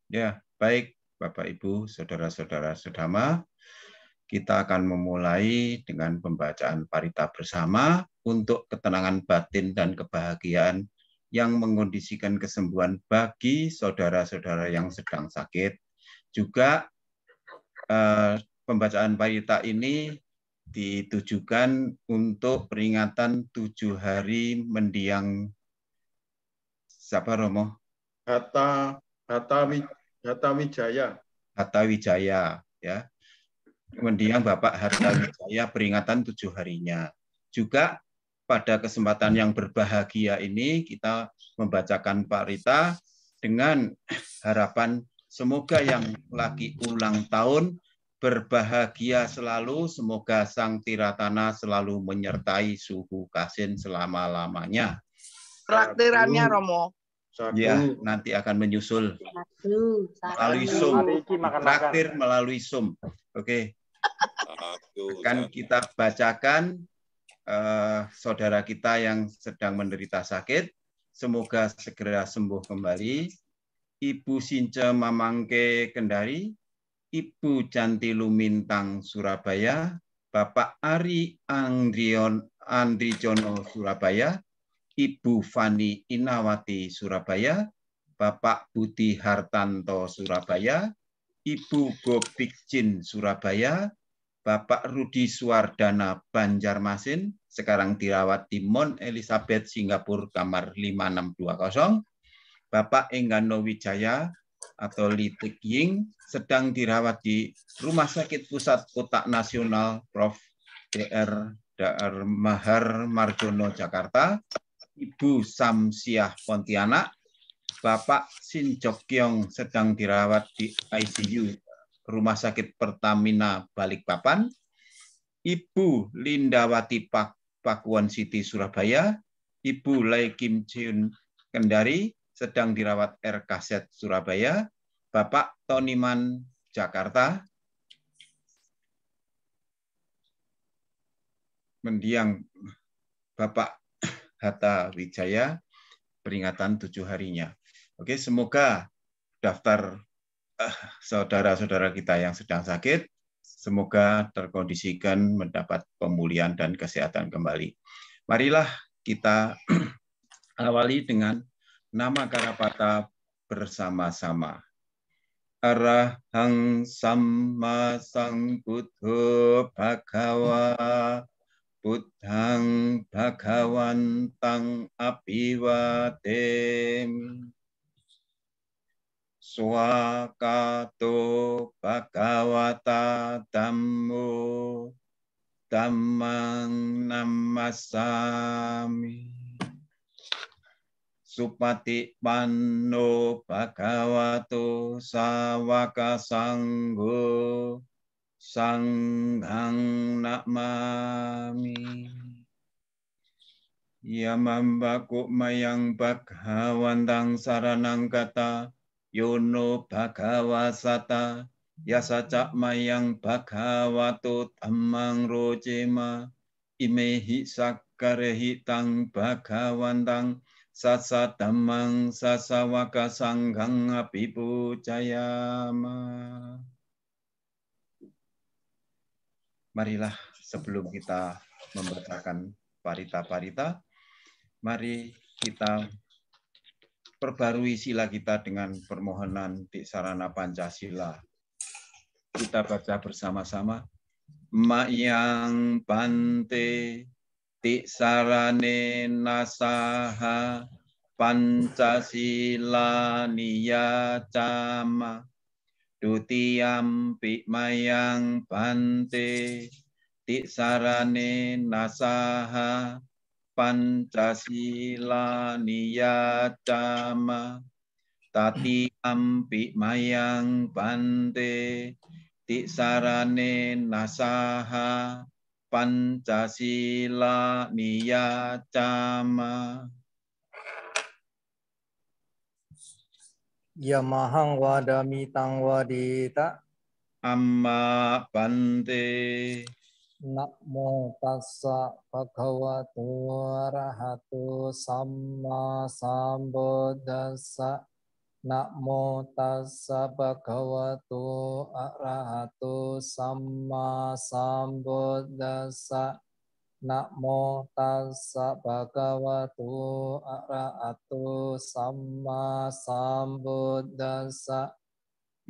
Ya, baik Bapak Ibu, saudara-saudara sedama, kita akan memulai dengan pembacaan parita bersama untuk ketenangan batin dan kebahagiaan yang mengondisikan kesembuhan bagi saudara-saudara yang sedang sakit. Juga pembacaan parita ini ditujukan untuk peringatan 7 hari mendiang siapa Romo? Hatta Wijaya. Hatta Wijaya, ya. Mendiang Bapak Hatta Wijaya peringatan 7 harinya. Juga pada kesempatan yang berbahagia ini kita membacakan parita dengan harapan semoga yang lagi ulang tahun berbahagia selalu, semoga Sang Tiratana selalu menyertai Suhu Kasin selama-lamanya. Traktirannya Romo. Ya, nanti akan menyusul melalui Zoom. Traktir melalui Zoom. Oke. Akan kita bacakan saudara kita yang sedang menderita sakit. Semoga segera sembuh kembali. Ibu Since Mamangke Kendari, Ibu Canti Lumintang Surabaya, Bapak Ari Andrijono Surabaya, Ibu Fani Inawati Surabaya, Bapak Budi Hartanto Surabaya, Ibu Gobikjin Surabaya, Bapak Rudi Suwardana Banjarmasin, sekarang dirawat di Mount Elizabeth Singapura kamar 5620. Bapak Enggano Wijaya atau Li Tik Ying sedang dirawat di Rumah Sakit Pusat Kotak Nasional Prof. Dr. Mahar Marjono Jakarta, Ibu Samsiah Pontianak, Bapak Sin Jokyong sedang dirawat di ICU Rumah Sakit Pertamina Balikpapan, Ibu Lindawati Pakuan City Surabaya, Ibu Lai Kim Chun Kendari sedang dirawat RKZ Surabaya, Bapak Toniman Jakarta, mendiang Bapak Hatta Wijaya peringatan 7 harinya. Oke, semoga daftar saudara-saudara kita yang sedang sakit semoga terkondisikan mendapat pemulihan dan kesehatan kembali. Marilah kita awali dengan nama Karapata bersama-sama. Arahang Samma Sambuddho Bhagawa Buddhang Bhagawantang Abhiwademi. Swakato Bhagavata Dhammo Dhammang Namasami. Supati Panno Bhagavato Sawaka Sanggo Sanghang Namami. Yamambaku Mayang Bhagawantang Saranang Kata Yono Bhagawasata Yasaca Mayang Bhagavato Dhammang Rojema Imehi Sakkarehi Tang Bhagawantang Sasa Dhammang Sasawaka Sanghang Abhipucayama. Marilah sebelum kita membacakan parita-parita, mari kita perbarui sila kita dengan permohonan Tiksarana Pancasila. Kita baca bersama-sama. Mayang Bante Tiksarane Nasaha Pancasila Niyacama Dutiyampi Mayang Bante Tiksarane Nasaha Pancasila Niyacama Tati Ampi Mayang Bante Tiksarane Nasaha Pancasila Niyacama. Yamahang wadami tang wadita. Amma Bante. Namo tassa bhagavato arahato samma sambuddhassa. Namo tassa bhagavato arahato samma sambuddhassa. Namo tassa bhagavato arahato samma sambuddhassa.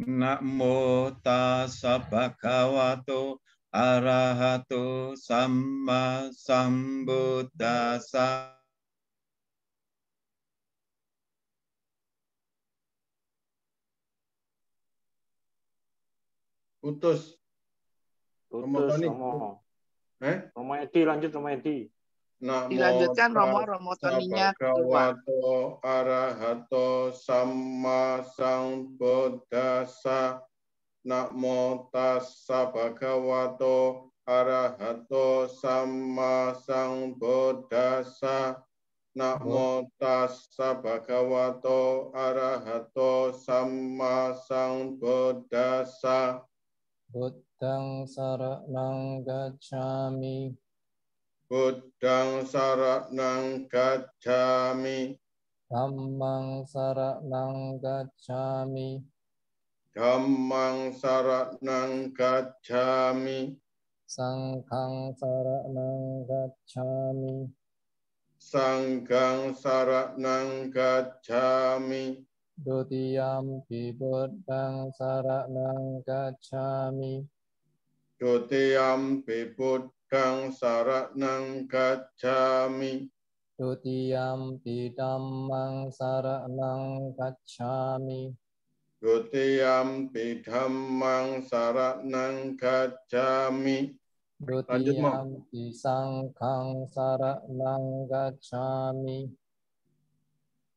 Namo tassa bhagavato arahato samma sambuddhassa. Putus. Putus, Romo. Romo Edi, lanjut Romo Edi. Dilanjutkan Romo Toninya keluar. Bhagavato arahato samma sambuddhassa. Namo tassa bhagavato arahato samma sambuddhassa. Namo tassa bhagavato arahato samma sambuddhassa. Buddhang saranang gacchami. Buddhang saranang gacchami. Dhammang saranang gacchami. Dhammang saranang gacchami. Sanghang saranang gacchami. Sanghang saranang gacchami. Dutiyampi buddhang saranang gacchami. Dutiyampi buddhang saranang gacchami. Dutiyampi dhammang saranang gacchami. Dutiyampi dhammang saranang gacchami. Dutiyampi sanghang saranang gacchami.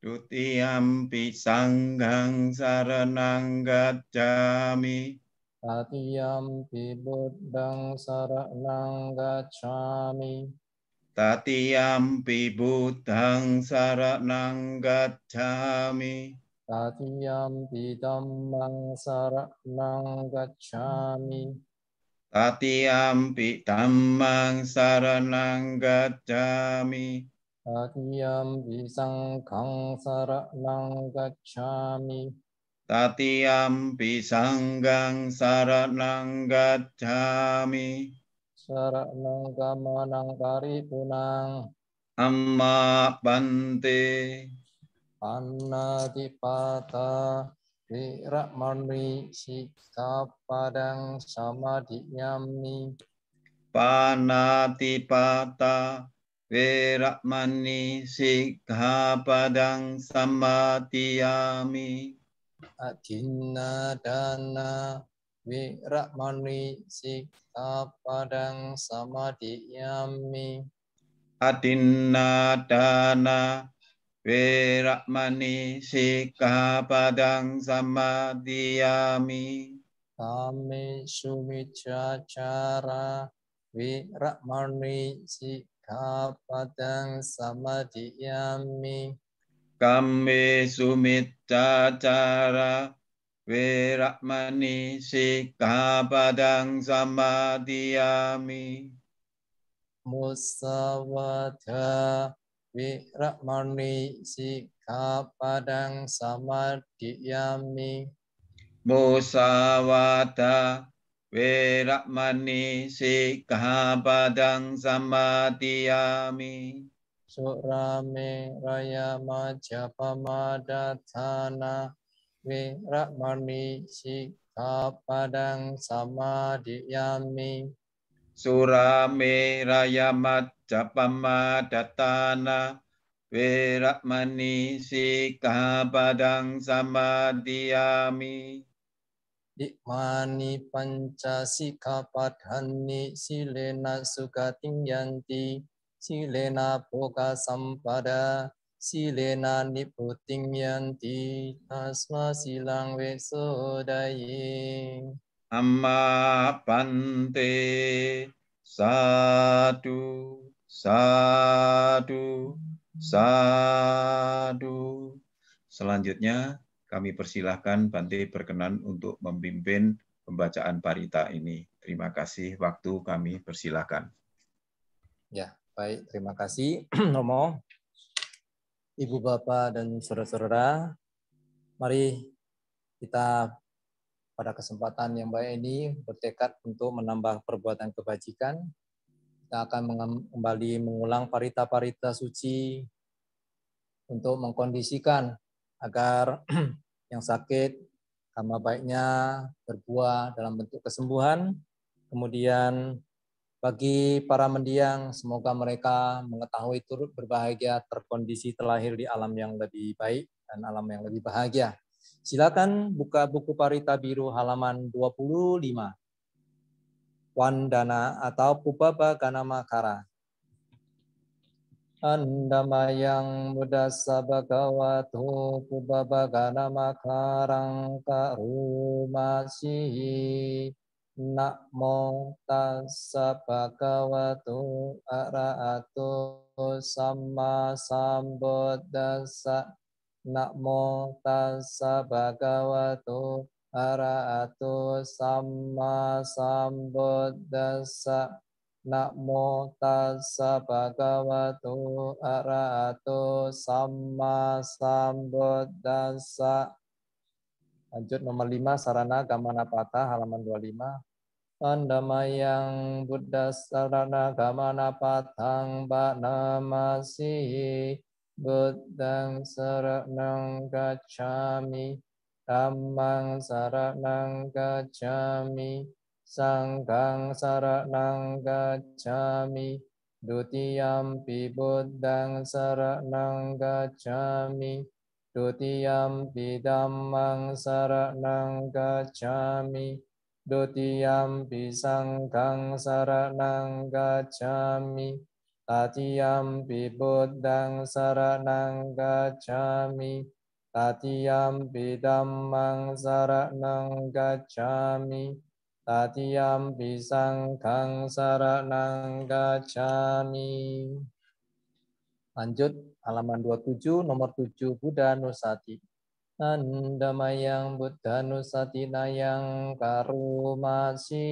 Dutiyampi sanghang saranang gacchami. Tatiyampi buddhang saranang gacchami. Tatiyampi buddhang saranang gacchami. Tatiyampi dhammang saranang gacchami. Tatiyampi dhammang saranang gacchami. Tatiyampi sanghang saranang gacchami. Tatiyampi sanghang saranang gacchami. Saranang gamanang paripunang. Amma bante. Annadipata viramani sikkhapadang samadhiyami. Panatipata veramani sikkhapadang samadhiyami. Adinadana viramani sikkhapadang samadhiyami. Adinadana veramani sikkhapadang samadhiyami. Kame sumicacara viramani sikkhapadang samadhiyami. Kamme sumiccācara veramani sikkhapadang samadhiyami. Musawada viramani sikkhapadang samadhiyami. Musawada veramani sikkhapadang samadhiyami. Surame raya majapamadatana viramani sikkhapadang samadhiyami. Surame raya majapamadatana veramani sikkhapadang samadhiyami. Ikmani panca sikkhapadhani silena sugating yanti. Silena bhoga sampada, silena niputing yanti, tasma silang vesodaye. Amma bante. Sadu, sadu, sadu. Selanjutnya kami persilahkan Bante berkenan untuk memimpin pembacaan parita ini. Terima kasih, waktu kami persilahkan. Ya, baik, terima kasih Romo, Ibu Bapak dan saudara-saudara. Mari kita pada kesempatan yang baik ini bertekad untuk menambah perbuatan kebajikan. Kita akan kembali mengulang parita-parita suci untuk mengkondisikan agar yang sakit karma baiknya berbuah dalam bentuk kesembuhan. Kemudian bagi para mendiang, semoga mereka mengetahui turut berbahagia terkondisi terlahir di alam yang lebih baik dan alam yang lebih bahagia. Silakan buka buku Parita Biru halaman 25. Wandana atau Pubaba Ganamakara. Andamayang Buddhassa Bhagavato Pubaba Ganamakarang Karumasi. Namo tassa bhagavato arahato samma sambuddhassa. Namo tassa bhagavato arahato samma sambuddhassa. Namo tassa bhagavato arahato samma sambuddhassa. Lanjut nomor 5, Sarana Gamanapata halaman 25. Andamayang Buddha Sarana Gamanapatang Bhanamasi. Buddhang Saranang Gacchami. Dhammang Saranang Gacchami. Sanghang Saranang Gacchami. Dutiyampi Buddhang Saranang Gacchami. Dutiyampi dhammang saranang gacchami. Dutiyampi sanghang saranang gacchami. Tatiyampi buddhang saranang gacchami. Tatiyampi dhammang saranang gacchami. Tatiyampi sanghang saranang gacchami. Lanjut halaman 27 nomor 7 Buddha Nusati. Andamayang Buddha Nusati nayang karumasi.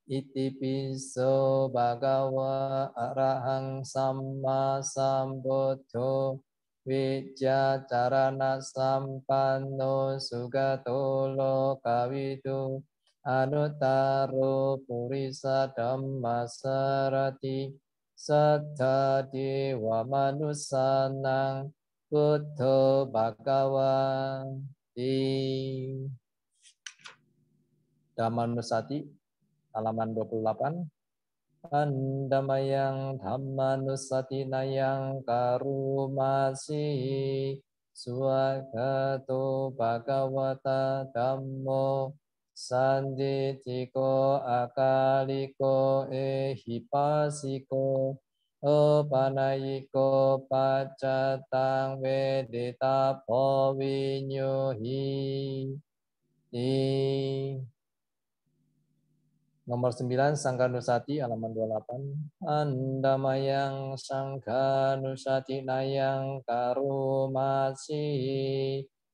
Iti piso bhagawa arahang samma sambuddho. Vijja carana sampanno sugato lokavidu. Anuttaro purisa dhamma sarati. Sattha dewa manusanang buddho bhagawati. Dhammanusati halaman 28. Andamayang dhammanusati nayang karumasi. Swagato bhagawata dhammo. Sanditiko akaliko ehipasiko. Opanayiko pacatang vedita povinyohi. Nomor 9 Sangkanusati halaman 28. Andamayang Sangkanusati nayang karumasi.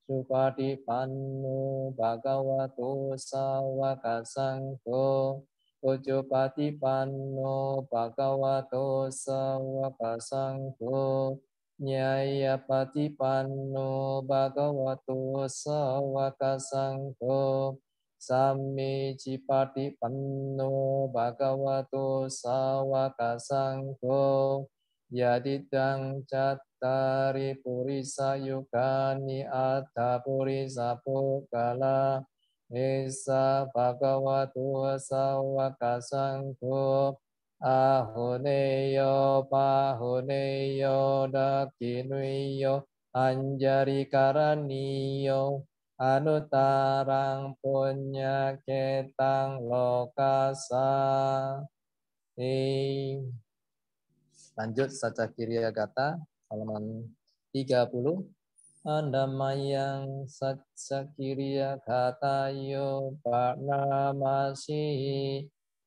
Supadipanno bhagavato sawaka sangho. Ujupatipanno bhagavato sawaka sangho. Nyayapatipanno bhagavato sawaka sangho. Sammicipatipanno bhagavato sawaka sangho. Yadidang cattari purisa yukani atta purisa pukala. Esa bhagavato sawaka sangho. Ahuneyo pahuneyo dakinuyo anjari karaniyo. Anuttarang punya ketang lokasa. Lanjut Saca Kiriya Gata halaman 30. Andamayang Saca Kiriya Gata yo Parnamasi.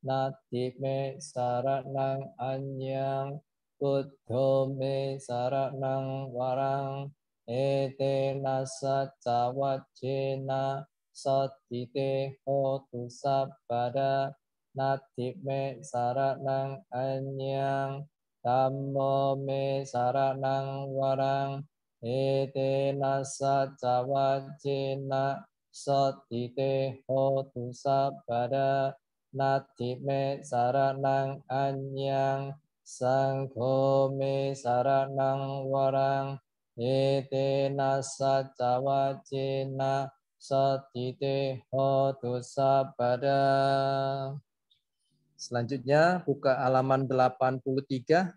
Nati me saranang anyang. Buddho me saranang warang. Ete nasa cawacena. Satite hotu sabada. Nati me saranang anyang. Dhammo me saranang warang. Etena saca wajena sotite hotu sabada nati me saranang anyang sangho me saranang warang etena saca wajena sotite hotu sabada. Selanjutnya buka halaman 83.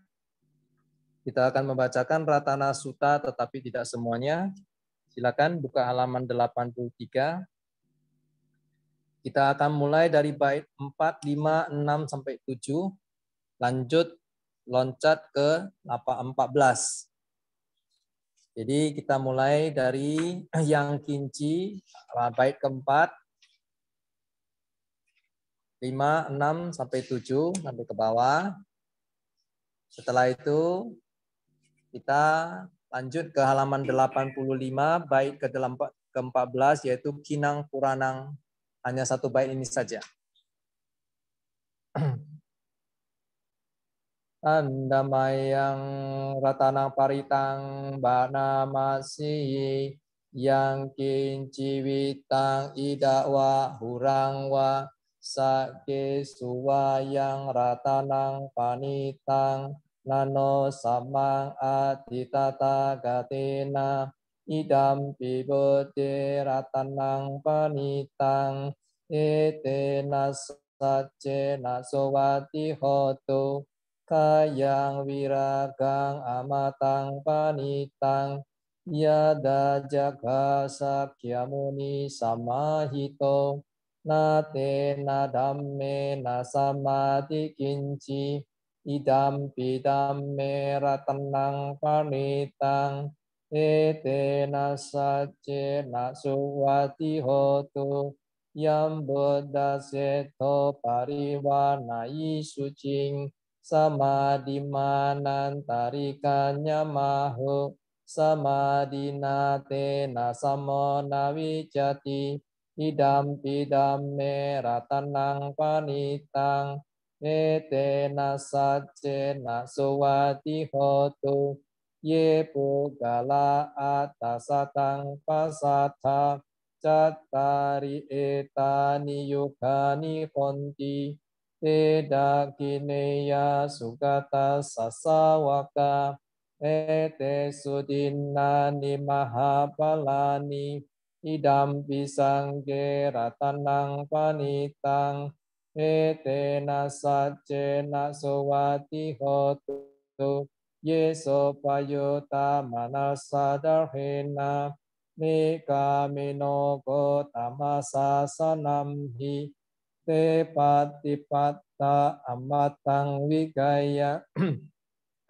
Kita akan membacakan Ratana Sutta tetapi tidak semuanya. Silakan buka halaman 83. Kita akan mulai dari bait 4, 5, 6 sampai 7. Lanjut loncat ke 14. Jadi kita mulai dari yang kinci bait keempat 5, 6 sampai 7 sampai ke bawah. Setelah itu kita lanjut ke halaman 85 bait ke-14 yaitu Kinang Puranang. Hanya satu bait ini saja. Andamayang Ratanang Paritang Bana Masi yang kinciwitang idakwa hurangwa sake suwayang Ratanang Panitang nano samang aditata gatena idam pibete ratanang panitang etena sacena sowati hoto kayang wiragang amatang panitang yada jaga sakyamuni samahito nate nadamme nasamati kinci idam pidam meratanang panitang etena sace nasuwati hotu yang Buddha seto pariwanai sucing samadhimanan tarikannya mahu samadhinate nasamona wijati idam pidam meratanang panitang etena sacena sowati hotu ye pugala atasatang pasatha cattari etani yukani honti Teda kineya sugata sasawaka ete sudinani mahapalani idam pisangge ratanang panitang ete nasacena sowati hotu yeso payota manasadarhena meka minogo tamasasanamhi te patipatta amatang wigaya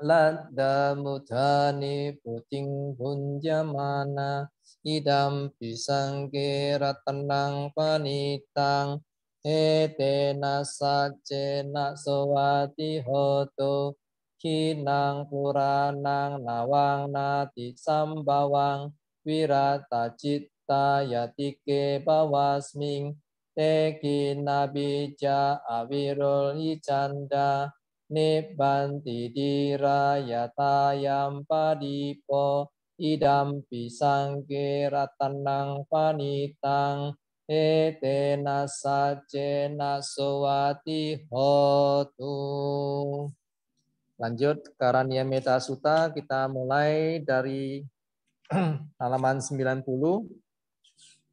ladda mudhani puting bunjamana idam pisangge ratanang panitang etena sacena sowati hoto kinang puranang nawang nati sambawang wirata citta yatike bawasming Teki nabija avirul icanda nibbanti dirayatayam padipo idam pisangke ratanang panitang etena sacena sowati hotu. Lanjut Karania Meta Sutta, kita mulai dari halaman 90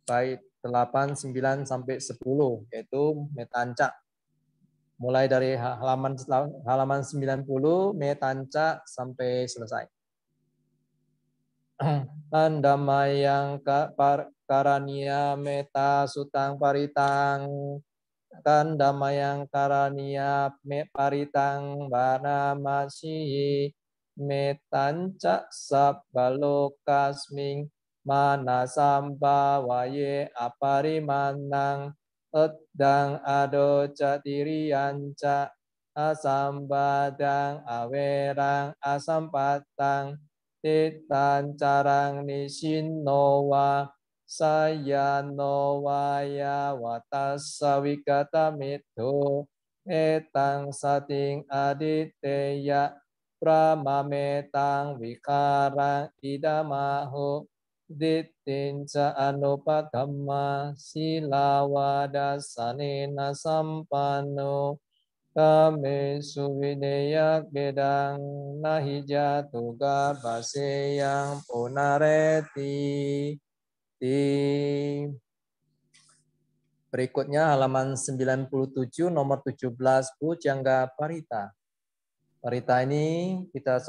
bait 8, 9 sampai 10 yaitu metanca. Mulai dari halaman 90 metanca sampai selesai. Andamayang karania meta sutang paritang kandamayang karania me paritang bana masi metanca sabbalokasming mana samba waye aparimanang edang ado catirianca asambadang awerang asampatang titan carang nisinnowa sayanowa ya watasawikata mitu etang sating aditeya pramametang vikarang idamaho dittinca anupakamma silawadasanena sampanno kame suvineyak bedang nahijatuga baseyang punareti. Berikutnya halaman 97 nomor 17 Bujangga Parita. Parita ini kita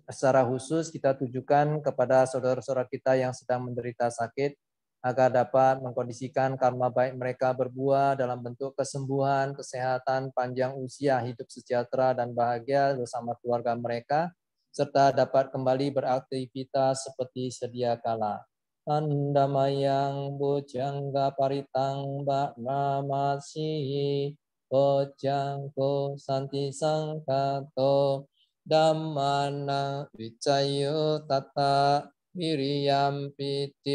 secara khusus kita tujukan kepada saudara-saudara kita yang sedang menderita sakit agar dapat mengkondisikan karma baik mereka berbuah dalam bentuk kesembuhan, kesehatan, panjang usia, hidup sejahtera dan bahagia bersama keluarga mereka serta dapat kembali beraktivitas seperti sedia kala. Andamayang bujangga paritang ba'namasihi bojangko santi sangkato dhammana vicayo tata wiriyam pitipasati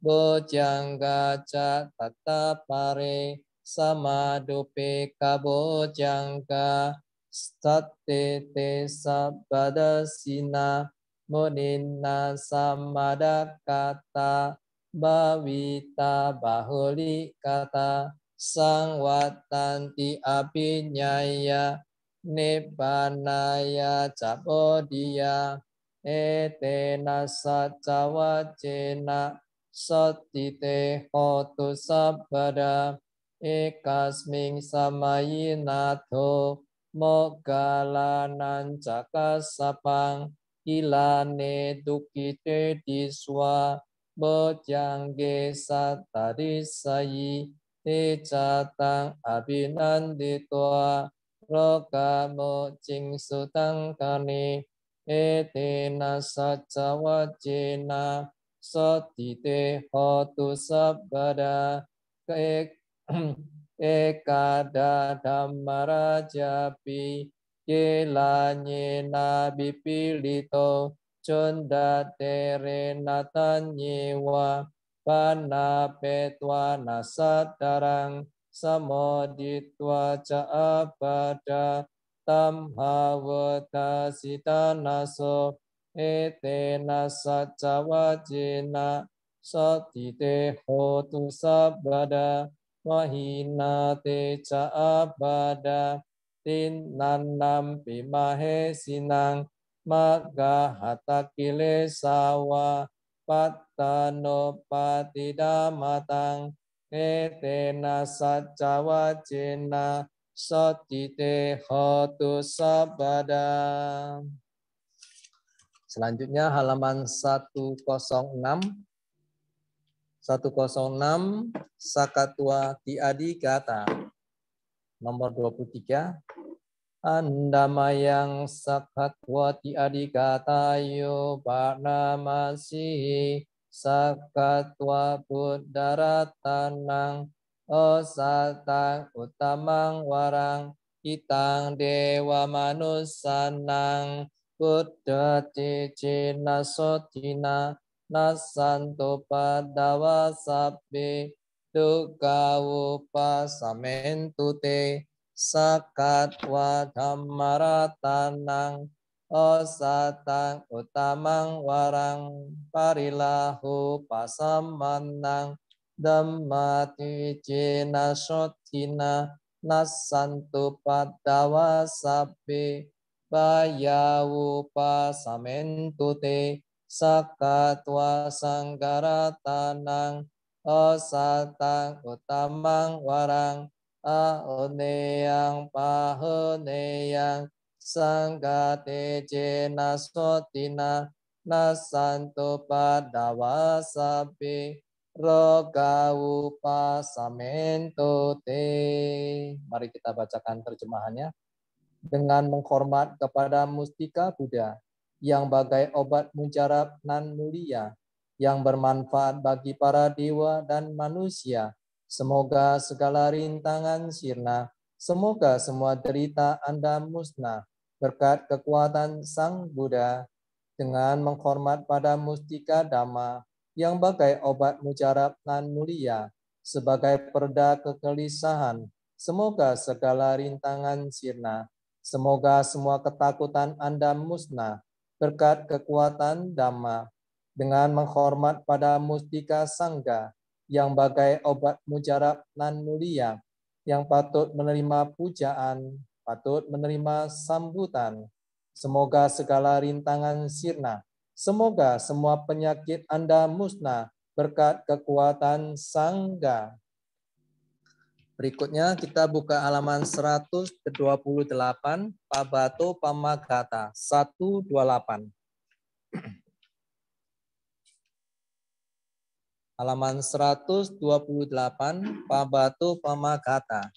bojangga ca tata pare samadupe kabojangga state sabadasina Monina samadakata bhavita bahuli kata sangwatanti apinyaya nibbanaya cabodiya etena sacawacena sotite hotu sabbada ekasming samayinato mogalanan cakasapang ilane dukite diswa bojangge satadisayi te catang abinanditwa rokamo cingsutang kane etena sacawacena sotite hotu sabbada ekada dhammarajapi Kelanye nabipilito chonda tere natanyewa panapetwa nasadarang samoditwa ca abada tamhavata sitanaso etena sacawajena sotite hotu sabada wahinate ca abada Tinnanam pimahe sinang maga hata kilesawa patano patidamatang etena sacawacena sotite hotu sabada. Selanjutnya halaman 106 Sakatwa Tiadi Gata nomor 23 Andamayang sakatwati adikatayo ba'namasihi sakatwa buddharatanang osatang utamang warang itang dewa manusanang buddha cicina sotina nasanto padawa sabbe duka upasamentu sakatwa dhammaratanang osatang utamang warang parilahu pasamannang dhammati cina sotina nasantu padawa sabbe bayawu pasamentu te sakatwa sanggaratanang osatang utamang warang aoneyang pahoneyang sanggate jena sotina nasanto padawa sabbe roga upasamento te. Mari kita bacakan terjemahannya. Dengan menghormat kepada mustika Buddha yang bagai obat mujarab nan mulia yang bermanfaat bagi para dewa dan manusia. Semoga segala rintangan sirna, semoga semua derita Anda musnah berkat kekuatan Sang Buddha. Dengan menghormat pada mustika Dhamma yang bagai obat mujarab nan mulia sebagai perda kegelisahan, semoga segala rintangan sirna, Semoga semua ketakutan Anda musnah berkat kekuatan Dhamma dengan menghormat pada mustika sangga yang bagai obat mujarab nan mulia, yang patut menerima pujaan, patut menerima sambutan. Semoga segala rintangan sirna. Semoga semua penyakit Anda musnah berkat kekuatan sangga. Berikutnya kita buka halaman 128, Pabato Pamagata 128. Halaman 128, Pabato Pamagata.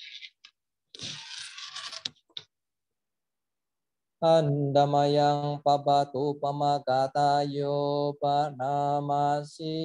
Andamayang Pabato Pamagata yo panamasi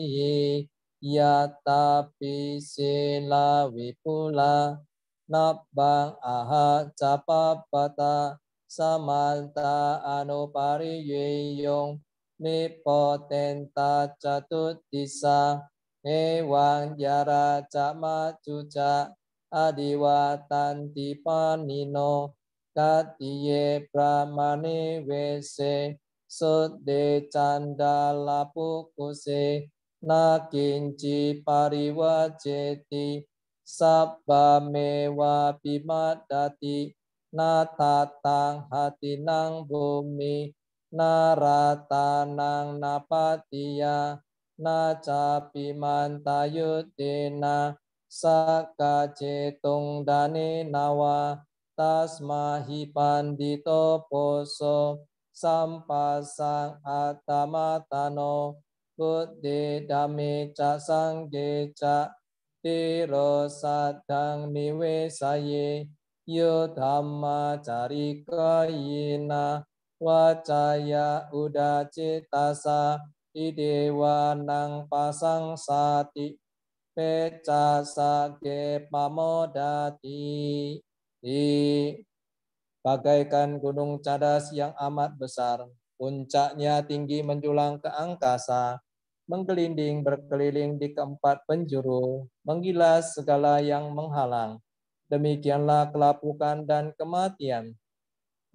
yatapi sila wipula nabang aha capapata samalta anupariyeyong nipotenta catutisa ewang yara cama cuca adiwatanti panino katiye pramane wese sode candala pukuse nakinci pariwajeti sabba mewa bimadati natatang hatinang bumi naratanang napatiya nacapi mantayutena sakacetung dane nawa tasmahi pandito poso sampasang atamatano buddhi dhammi ca sangge ca tiro sadang niwesaye yo dhamma carikayina wacaya udacitasa idewa nang pasang sati peca sage pamodati. Bagaikan gunung cadas yang amat besar, puncaknya tinggi menjulang ke angkasa, menggelinding berkeliling di keempat penjuru, menggilas segala yang menghalang. Demikianlah kelapukan dan kematian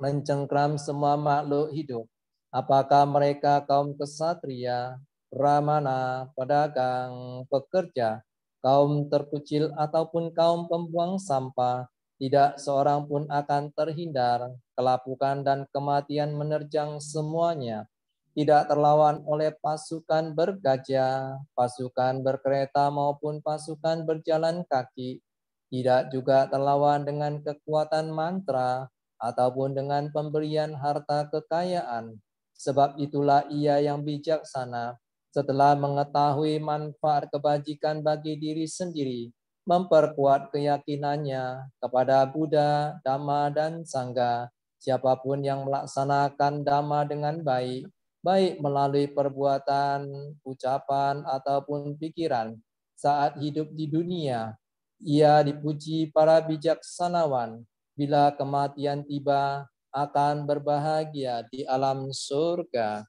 mencengkram semua makhluk hidup. Apakah mereka kaum kesatria, brahmana, pedagang, pekerja, kaum terkucil ataupun kaum pembuang sampah, tidak seorang pun akan terhindar. Kelapukan dan kematian menerjang semuanya. Tidak terlawan oleh pasukan bergajah, pasukan berkereta maupun pasukan berjalan kaki. Tidak juga terlawan dengan kekuatan mantra ataupun dengan pemberian harta kekayaan. Sebab itulah ia yang bijaksana setelah mengetahui manfaat kebajikan bagi diri sendiri, memperkuat keyakinannya kepada Buddha, Dhamma, dan Sangha. Siapapun yang melaksanakan Dhamma dengan baik, baik melalui perbuatan, ucapan, ataupun pikiran, saat hidup di dunia, ia dipuji para bijaksanawan. Bila kematian tiba, akan berbahagia di alam surga.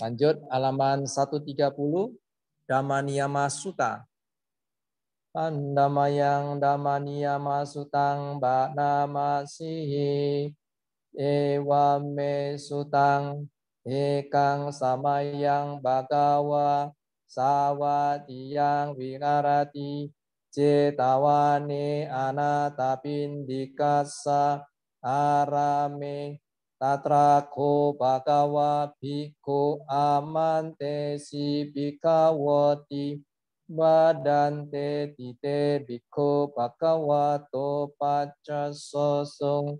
Lanjut halaman 130, Dhammaniyama Sutta. Pandamayang Dhammaniyama Sutang Ba'namasihi Ewame Sutang Ekang Samayang Bhagawa Sawadiyang Viharati Cetawane Anatapindikasa Arame Tatrako Bhagawa Bhikkhu Amante Si Bhikkhawati Badante Tite Bhikkhu Bhagavato Paccasosung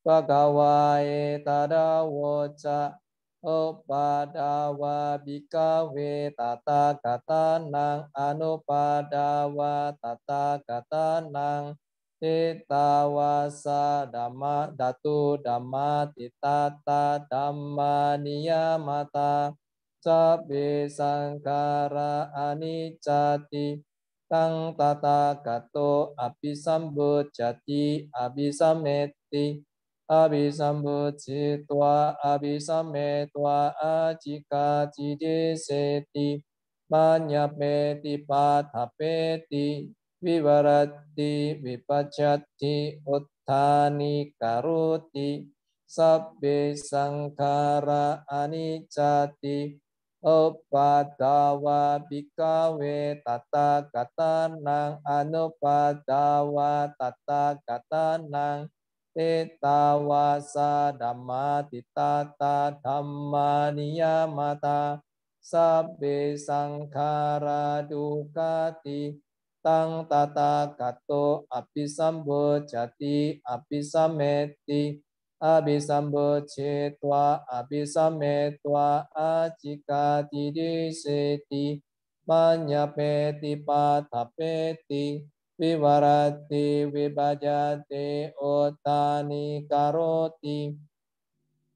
Bhagawa Etadawoca Opadawa bikawe tata katanang anupadawa tata katanang titawasa dhamma datu dhamma titata dhamma niyamata cabe sangkara anicati tang tata gato abhisambujati abhisameti Abhisambutitwa abhisametwa ajika cideseti manyapeti pathapeti vivarati vipacati uttani karoti sabbe sankhara anicca uppadawa bhikkhave tathagatanang anupadawa tathagatanang tetawasa dhamma titata dhamma niyamata sabbe sankhara dukkati tang tathagato abhisambojjati abhisammeti abhisambojjitva abhisammetva ajikati diseti manyapeti patapeti vivarati vibhajati ottani karoti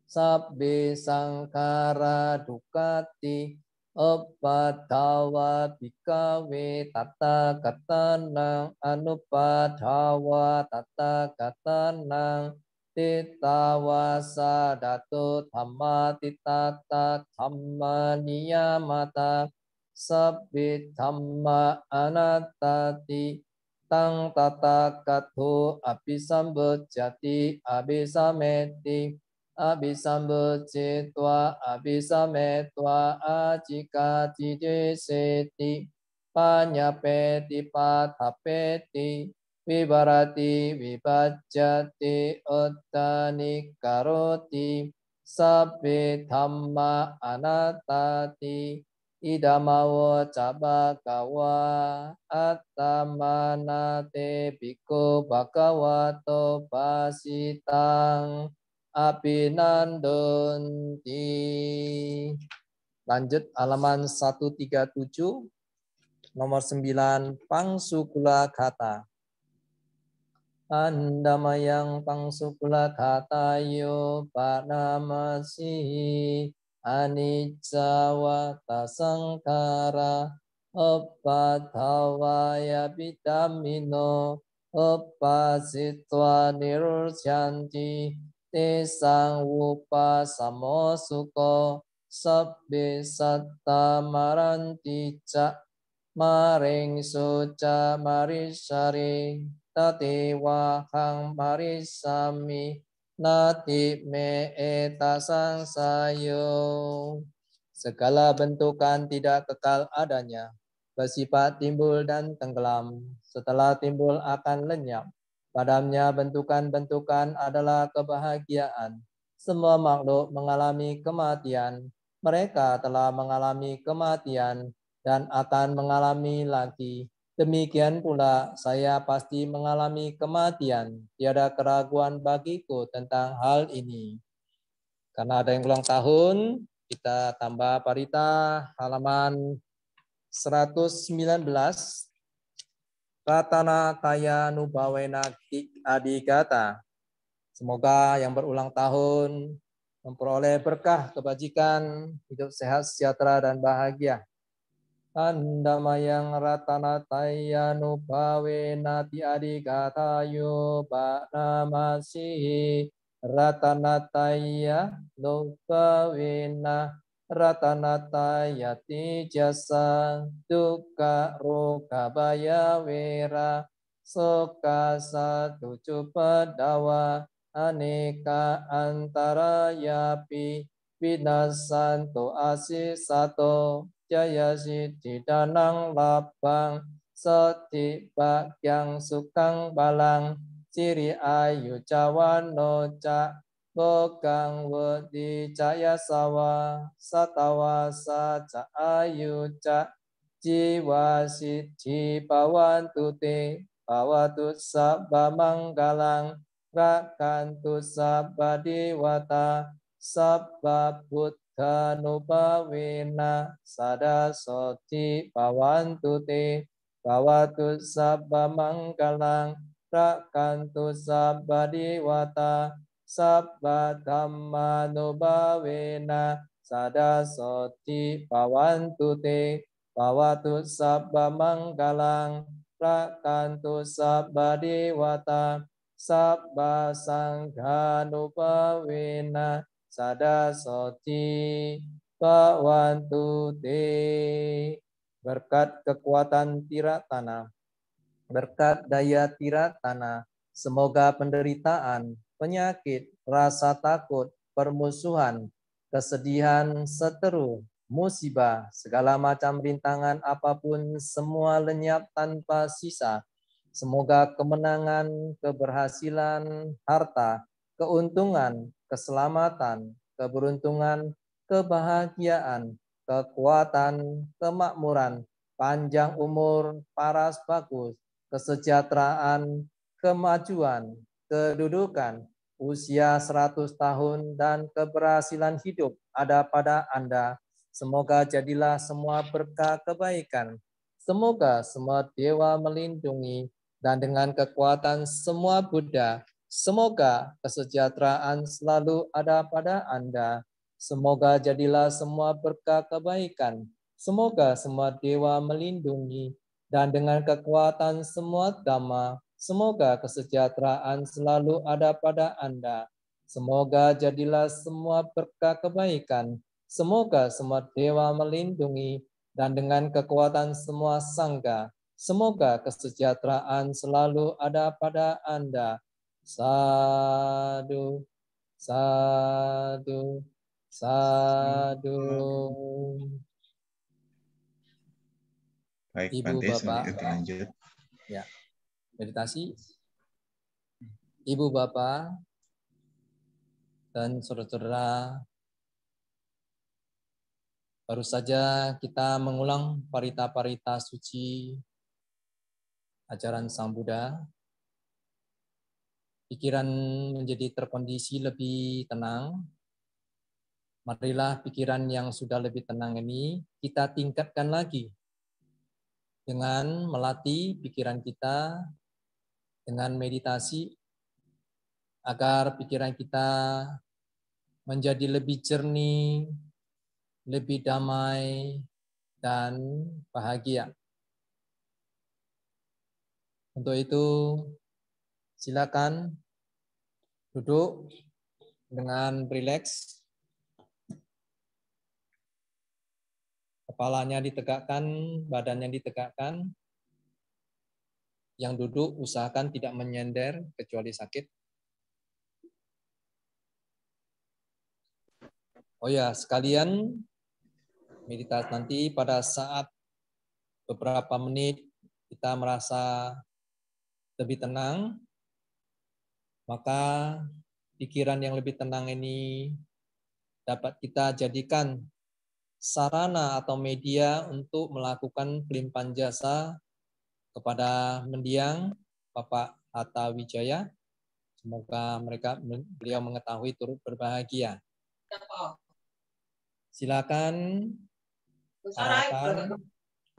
sabbe sankhara dukkati uppadawa bhikkhave tathagatanang anupadawa tathagatanang titawasa dato dhamma titata dhamma niyamata sabbe dhamma anattati tang tathagato abhisambojjati abhisammeti abhisambojjitva abhisammetva ajikati diseti panyapeti patapeti vivarati vibhajjati ottani karoti sabbe dhamma anattati idamawo cabakawa attamanate bhikkhu bhagavato basitang abhinandonti. Lanjut halaman 137 nomor 9 pangsukula kata. Andamayang pangsukula kata yo panamasi anicca wata sangkara uppatawaya bidamino uppasitva nirusyanti tesang wupa samosuko sabbe satta maranti ca maring suca marisari tati wahang marisami nati me etasang sayo. Segala bentukan tidak kekal adanya, bersifat timbul dan tenggelam, setelah timbul akan lenyap. Padamnya bentukan-bentukan adalah kebahagiaan. Semua makhluk mengalami kematian. Mereka telah mengalami kematian dan akan mengalami lagi. Demikian pula saya pasti mengalami kematian. Tiada keraguan bagiku tentang hal ini. Karena ada yang ulang tahun, kita tambah parita halaman 119. Ratana kaya nubawena adigata. Semoga yang berulang tahun memperoleh berkah kebajikan, hidup sehat, sejahtera, dan bahagia. Andamayang ratana tayanu bawena ti adigatayo ba'namasihi ratana taya nubawena ratana taya ti jasa duka roka baya wera soka satu cupadawa aneka antara yapi binasanto asisato jaya siddhi danang labang sati bagyang sukang balang siri ayu cawano ca bogang wedi caya sawa satawa saca ayu ca jiwa siddhi bawantu te bawatu sabba manggalang rakantu sabba dewata sabba nubawena sada soti bawantu te bawatu sabba manggalang rakantu sabba dewata sabba dhamma nubawena sada soti bawantu te bawatu sabba manggalang rakantu sabba dewata sabba sangha nubawena sada soti bawantu te. Berkat kekuatan tiratana, berkat daya tiratana, Semoga penderitaan, penyakit, rasa takut, permusuhan, kesedihan, seteru, musibah, segala macam rintangan apapun semua lenyap tanpa sisa. Semoga kemenangan, keberhasilan, harta, keuntungan, keselamatan, keberuntungan, kebahagiaan, kekuatan, kemakmuran, panjang umur, paras bagus, kesejahteraan, kemajuan, kedudukan, usia 100 tahun, dan keberhasilan hidup ada pada Anda. Semoga jadilah semua berkah kebaikan. Semoga semua dewa melindungi, dan dengan kekuatan semua Buddha, semoga kesejahteraan selalu ada pada Anda. Semoga jadilah semua berkah kebaikan. Semoga semua dewa melindungi, dan dengan kekuatan semua Dhamma, semoga kesejahteraan selalu ada pada Anda. Semoga jadilah semua berkah kebaikan. Semoga semua dewa melindungi, dan dengan kekuatan semua sangga, semoga kesejahteraan selalu ada pada Anda. Sadu, sadu, sadu. Baik, Ibu Bante, Bapak. lanjut. Ya, meditasi. Ibu Bapak dan saudara-saudara, baru saja kita mengulang parita-parita suci ajaran Sang Buddha. Pikiran menjadi terkondisi lebih tenang. Marilah pikiran yang sudah lebih tenang ini kita tingkatkan lagi dengan melatih pikiran kita dengan meditasi agar pikiran kita menjadi lebih jernih, lebih damai, dan bahagia. Untuk itu, silakan duduk dengan rileks. Kepalanya ditegakkan, badannya ditegakkan. Yang duduk usahakan tidak menyender kecuali sakit. Oh ya, sekalian meditasi nanti pada saat beberapa menit kita merasa lebih tenang, maka pikiran yang lebih tenang ini dapat kita jadikan sarana atau media untuk melakukan pelimpahan jasa kepada mendiang Bapak Hatta Wijaya. Semoga beliau mengetahui turut berbahagia. Silakan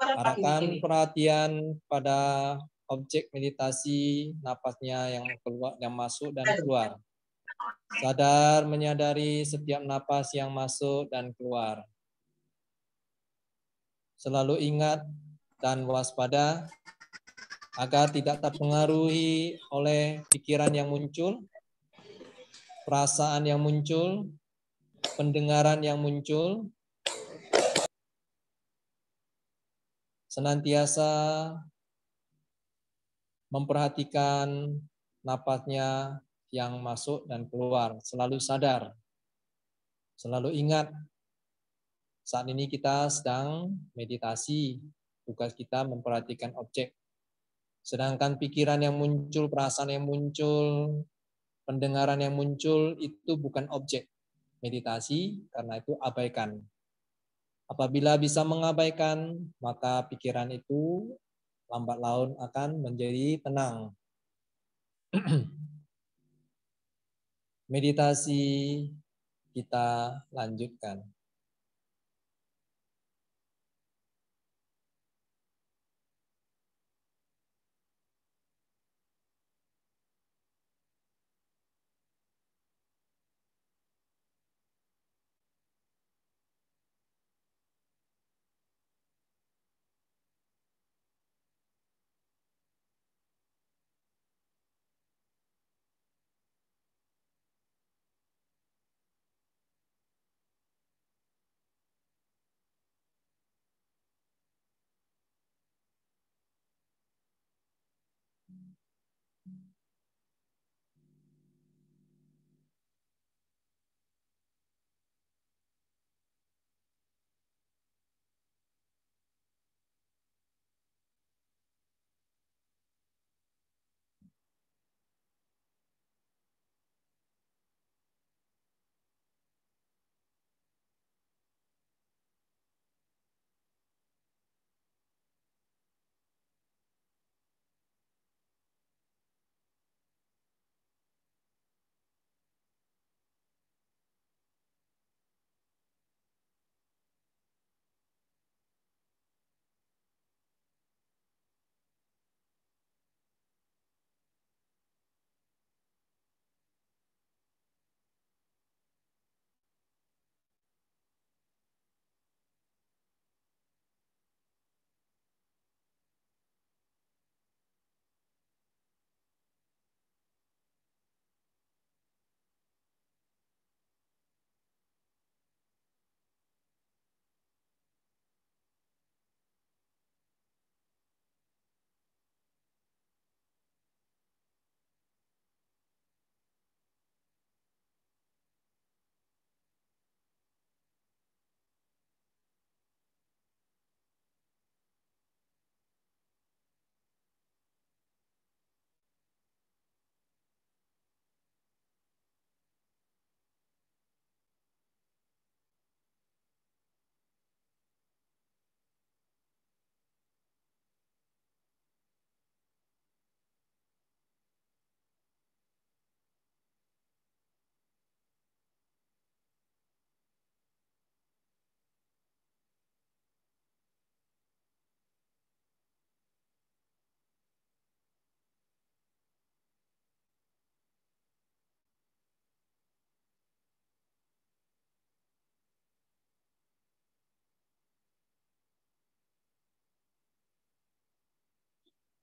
arahkan perhatian pada objek meditasi, napasnya yang keluar, yang masuk dan keluar. Sadar menyadari setiap napas yang masuk dan keluar. Selalu ingat dan waspada agar tidak terpengaruhi oleh pikiran yang muncul, perasaan yang muncul, pendengaran yang muncul. Senantiasa memperhatikan napasnya yang masuk dan keluar. Selalu sadar, selalu ingat. Saat ini kita sedang meditasi. Tugas kita memperhatikan objek. Sedangkan pikiran yang muncul, perasaan yang muncul, pendengaran yang muncul itu bukan objek meditasi, karena itu abaikan. Apabila bisa mengabaikan, maka pikiran itu lambat laun akan menjadi tenang. Meditasi kita lanjutkan.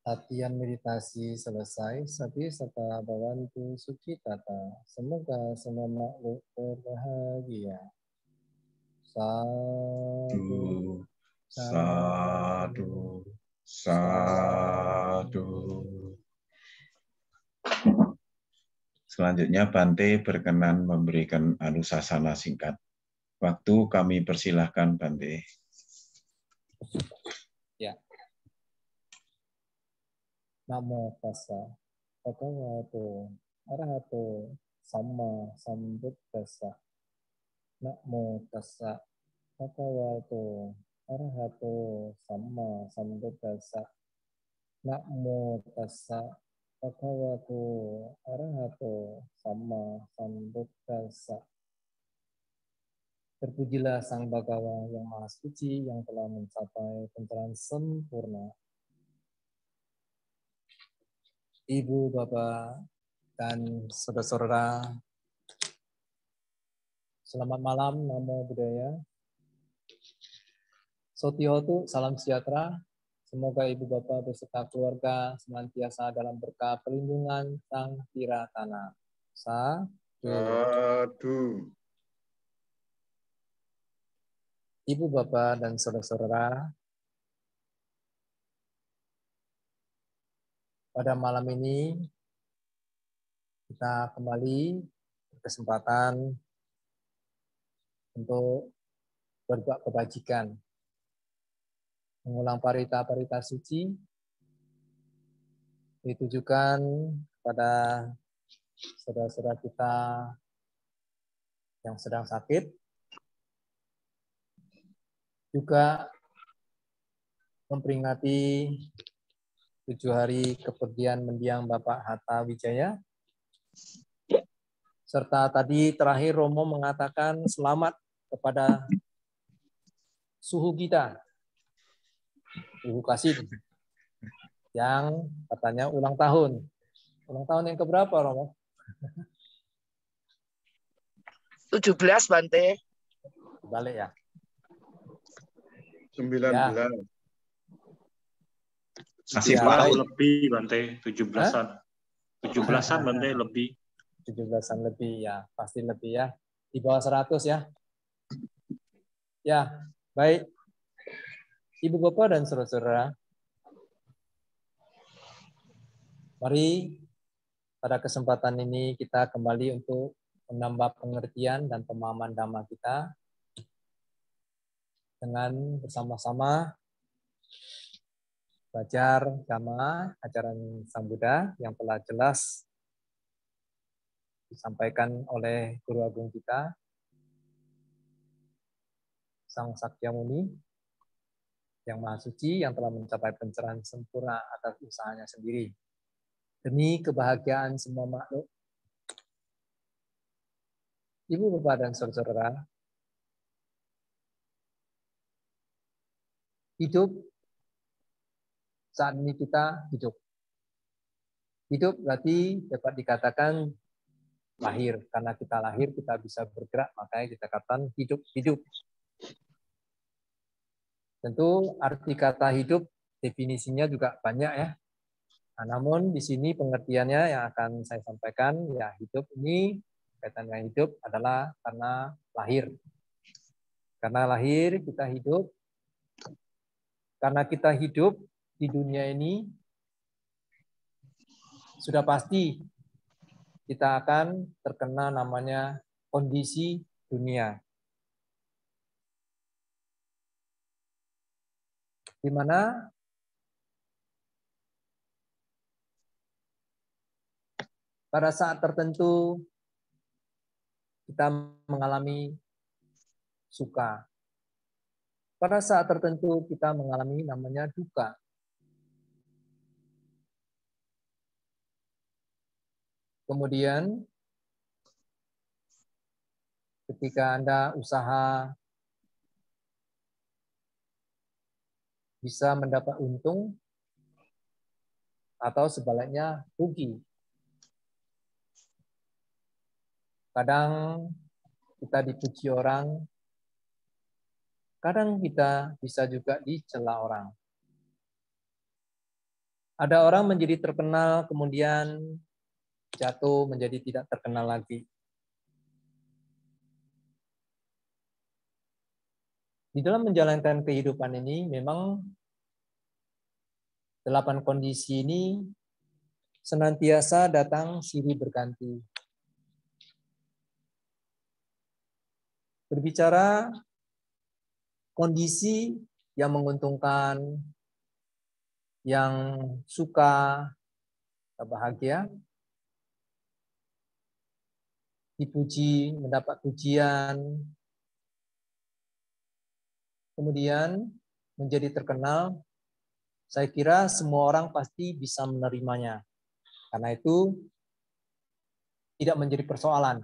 Latihan meditasi selesai. Sapi sata bawantu suci tata. Semoga semua makhluk berbahagia. Sadu. Sadu. Sadu. Selanjutnya Bante berkenan memberikan anusasana singkat. Waktu kami persilahkan Bante. Ya. Namo tassa bhagavato arahato samma sambuddhassa. Namo tassa bhagavato arahato samma sambuddhassa. Namo tassa bhagavato arahato samma sambuddhassa. Terpujilah Sang Bhagawa yang Maha Suci yang telah mencapai pencerahan sempurna. Ibu, Bapak, dan saudara-saudara, selamat malam, Namo Buddhaya. Sotihotu, salam sejahtera. Semoga Ibu, Bapak, beserta keluarga senantiasa dalam berkah perlindungan Sang Tiratana. Sadu. Ibu, Bapak, dan saudara-saudara, pada malam ini kita kembali berkesempatan untuk berbuat kebajikan, mengulang parita-parita suci, ditujukan kepada saudara-saudara kita yang sedang sakit, juga memperingati 7 hari kepergian mendiang Bapak Hatta Wijaya. Serta tadi terakhir Romo mengatakan selamat kepada suhu kita, Ibu Kasim, yang katanya ulang tahun. Ulang tahun yang keberapa, Romo? 17, Bante. Balik ya? 19. Ya. Masih Ya, lebih, Bante. 17-an. 17-an, Bante, lebih. 17-an lebih, ya. Pasti lebih ya. Di bawah 100 ya. Ya, baik. Ibu, Bapak, dan saudara-saudara, mari pada kesempatan ini kita kembali untuk menambah pengertian dan pemahaman Dhamma kita dengan bersama-sama belajar Dhamma, ajaran Sang Buddha yang telah jelas disampaikan oleh Guru Agung kita, Sang Sakyamuni, yang Maha Suci, yang telah mencapai pencerahan sempurna atas usahanya sendiri. Demi kebahagiaan semua makhluk. Ibu, Bapak, dan saudara-saudara, hidup saat ini kita hidup. Hidup berarti dapat dikatakan lahir. Karena kita lahir, kita bisa bergerak, makanya kita katakan hidup. Tentu arti kata hidup definisinya juga banyak ya. Nah, namun di sini pengertiannya yang akan saya sampaikan, ya hidup ini, kaitan dengan hidup adalah karena lahir. Karena lahir kita hidup. Karena kita hidup di dunia ini, sudah pasti kita akan terkena namanya kondisi dunia. Di mana pada saat tertentu kita mengalami suka. Pada saat tertentu kita mengalami namanya duka. Kemudian ketika Anda usaha bisa mendapat untung atau sebaliknya rugi. Kadang kita dipuji orang, kadang kita bisa juga dicela orang. Ada orang menjadi terkenal, kemudian jatuh menjadi tidak terkenal lagi. Di dalam menjalankan kehidupan ini, memang 8 kondisi ini senantiasa datang silih berganti. Berbicara kondisi yang menguntungkan, yang suka, bahagia, dipuji, mendapat pujian, kemudian menjadi terkenal, saya kira semua orang pasti bisa menerimanya. Karena itu tidak menjadi persoalan.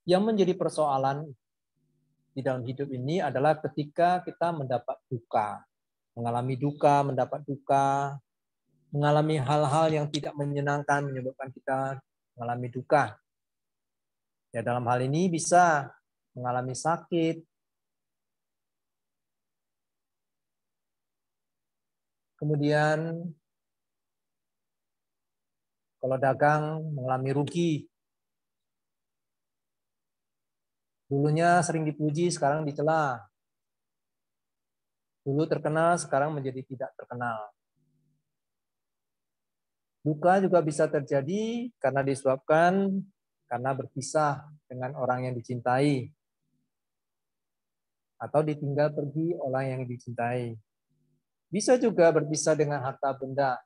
Yang menjadi persoalan di dalam hidup ini adalah ketika kita mendapat duka, mengalami duka, mendapat duka, mengalami hal-hal yang tidak menyenangkan menyebabkan kita mengalami duka. Ya, dalam hal ini bisa mengalami sakit, kemudian kalau dagang mengalami rugi. Dulunya sering dipuji, sekarang dicela. Dulu terkenal, sekarang menjadi tidak terkenal. Duka juga bisa terjadi karena disebabkan karena berpisah dengan orang yang dicintai. Atau ditinggal pergi orang yang dicintai. Bisa juga berpisah dengan harta benda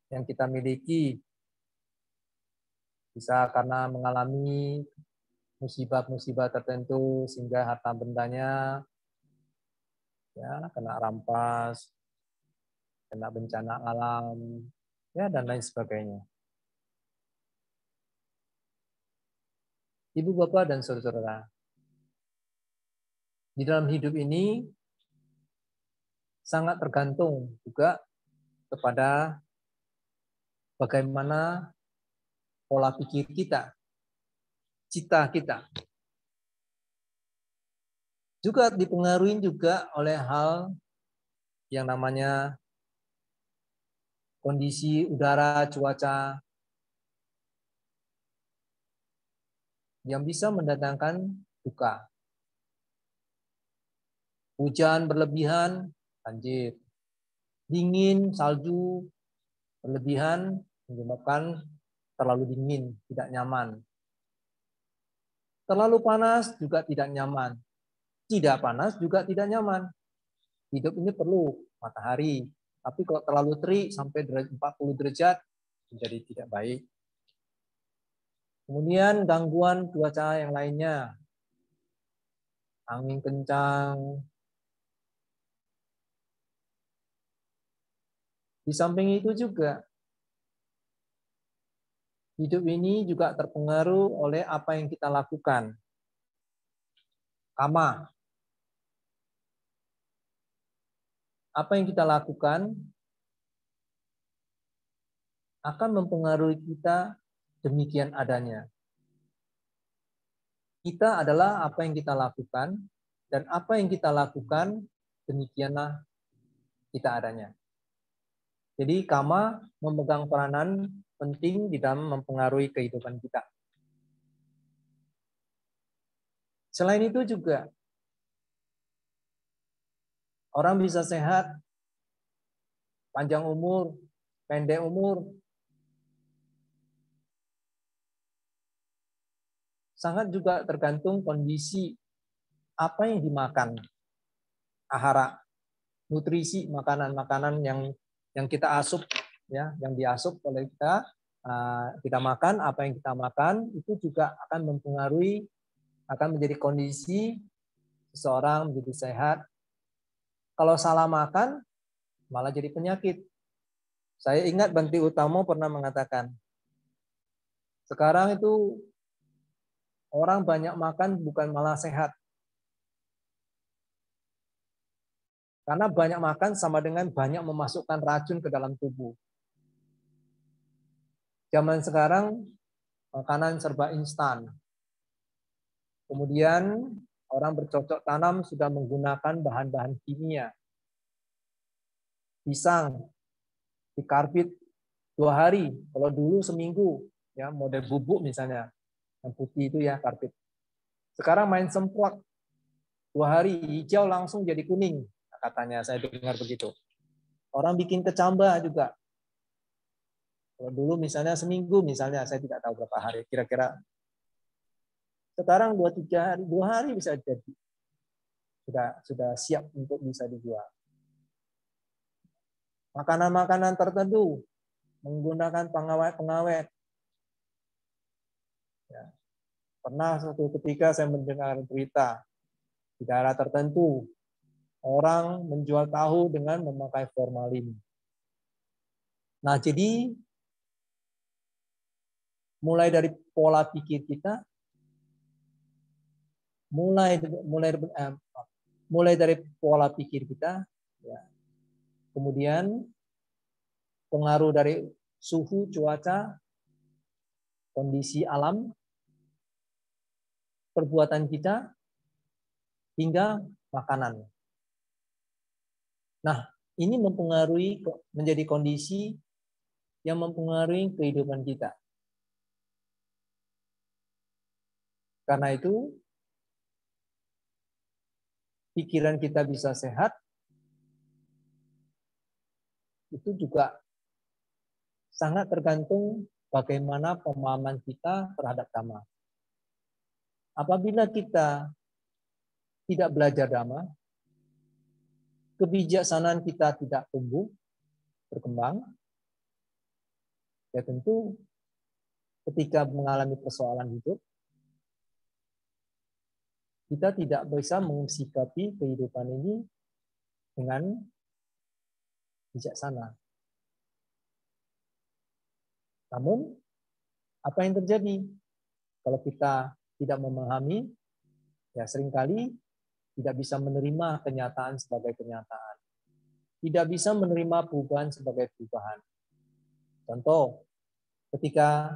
yang kita miliki. Bisa karena mengalami musibah-musibah tertentu sehingga harta bendanya ya kena rampas, kena bencana alam, ya dan lain sebagainya. Ibu, bapak, dan saudara-saudara, di dalam hidup ini sangat tergantung juga kepada bagaimana pola pikir kita, cita kita. Juga dipengaruhi juga oleh hal yang namanya kondisi udara, cuaca, yang bisa mendatangkan duka. Hujan berlebihan, banjir. Dingin, salju berlebihan menyebabkan terlalu dingin, tidak nyaman. Terlalu panas juga tidak nyaman. Tidak panas juga tidak nyaman. Hidup ini perlu matahari. Tapi kalau terlalu terik sampai 40 derajat menjadi tidak baik. Kemudian gangguan cuaca yang lainnya. Angin kencang. Di samping itu juga, hidup ini juga terpengaruh oleh apa yang kita lakukan. Kama. Apa yang kita lakukan akan mempengaruhi kita demikian adanya. Kita adalah apa yang kita lakukan, dan apa yang kita lakukan demikianlah kita adanya. Jadi kama memegang peranan penting di dalam mempengaruhi kehidupan kita. Selain itu juga, orang bisa sehat, panjang umur, pendek umur, sangat juga tergantung kondisi apa yang dimakan, ahara, nutrisi makanan-makanan yang kita asup, ya, yang diasup oleh kita makan, apa yang kita makan itu juga akan mempengaruhi, akan menjadi kondisi seseorang menjadi sehat. Kalau salah makan, malah jadi penyakit. Saya ingat Bhante Utamo pernah mengatakan, sekarang itu orang banyak makan bukan malah sehat. Karena banyak makan sama dengan banyak memasukkan racun ke dalam tubuh. Zaman sekarang, makanan serba instan. Kemudian orang bercocok tanam sudah menggunakan bahan-bahan kimia. Pisang Dikarbit 2 hari, kalau dulu seminggu, ya model bubuk misalnya, yang putih itu ya karbit. Sekarang main semprot 2 hari, hijau langsung jadi kuning, katanya saya dengar begitu. Orang bikin kecambah juga. Kalau dulu misalnya seminggu, misalnya saya tidak tahu berapa hari, kira-kira. Sekarang 2-3 hari, 2 hari bisa jadi. Sudah siap untuk bisa dijual. Makanan-makanan tertentu menggunakan pengawet. Ya. Pernah suatu ketika saya mendengar berita di daerah tertentu orang menjual tahu dengan memakai formalin. Nah, jadi mulai dari pola pikir kita, mulai dari pola pikir kita, ya. Kemudian pengaruh dari suhu, cuaca, kondisi alam, perbuatan kita, hingga makanan. Nah, ini mempengaruhi menjadi kondisi yang mempengaruhi kehidupan kita. Karena itu, pikiran kita bisa sehat, itu juga sangat tergantung bagaimana pemahaman kita terhadap Dhamma. Apabila kita tidak belajar Dhamma, kebijaksanaan kita tidak tumbuh, berkembang, ya tentu ketika mengalami persoalan hidup, kita tidak bisa mensikapi kehidupan ini dengan bijaksana. Namun, apa yang terjadi? Kalau kita tidak memahami, ya seringkali tidak bisa menerima kenyataan sebagai kenyataan. Tidak bisa menerima perubahan sebagai perubahan. Contoh, ketika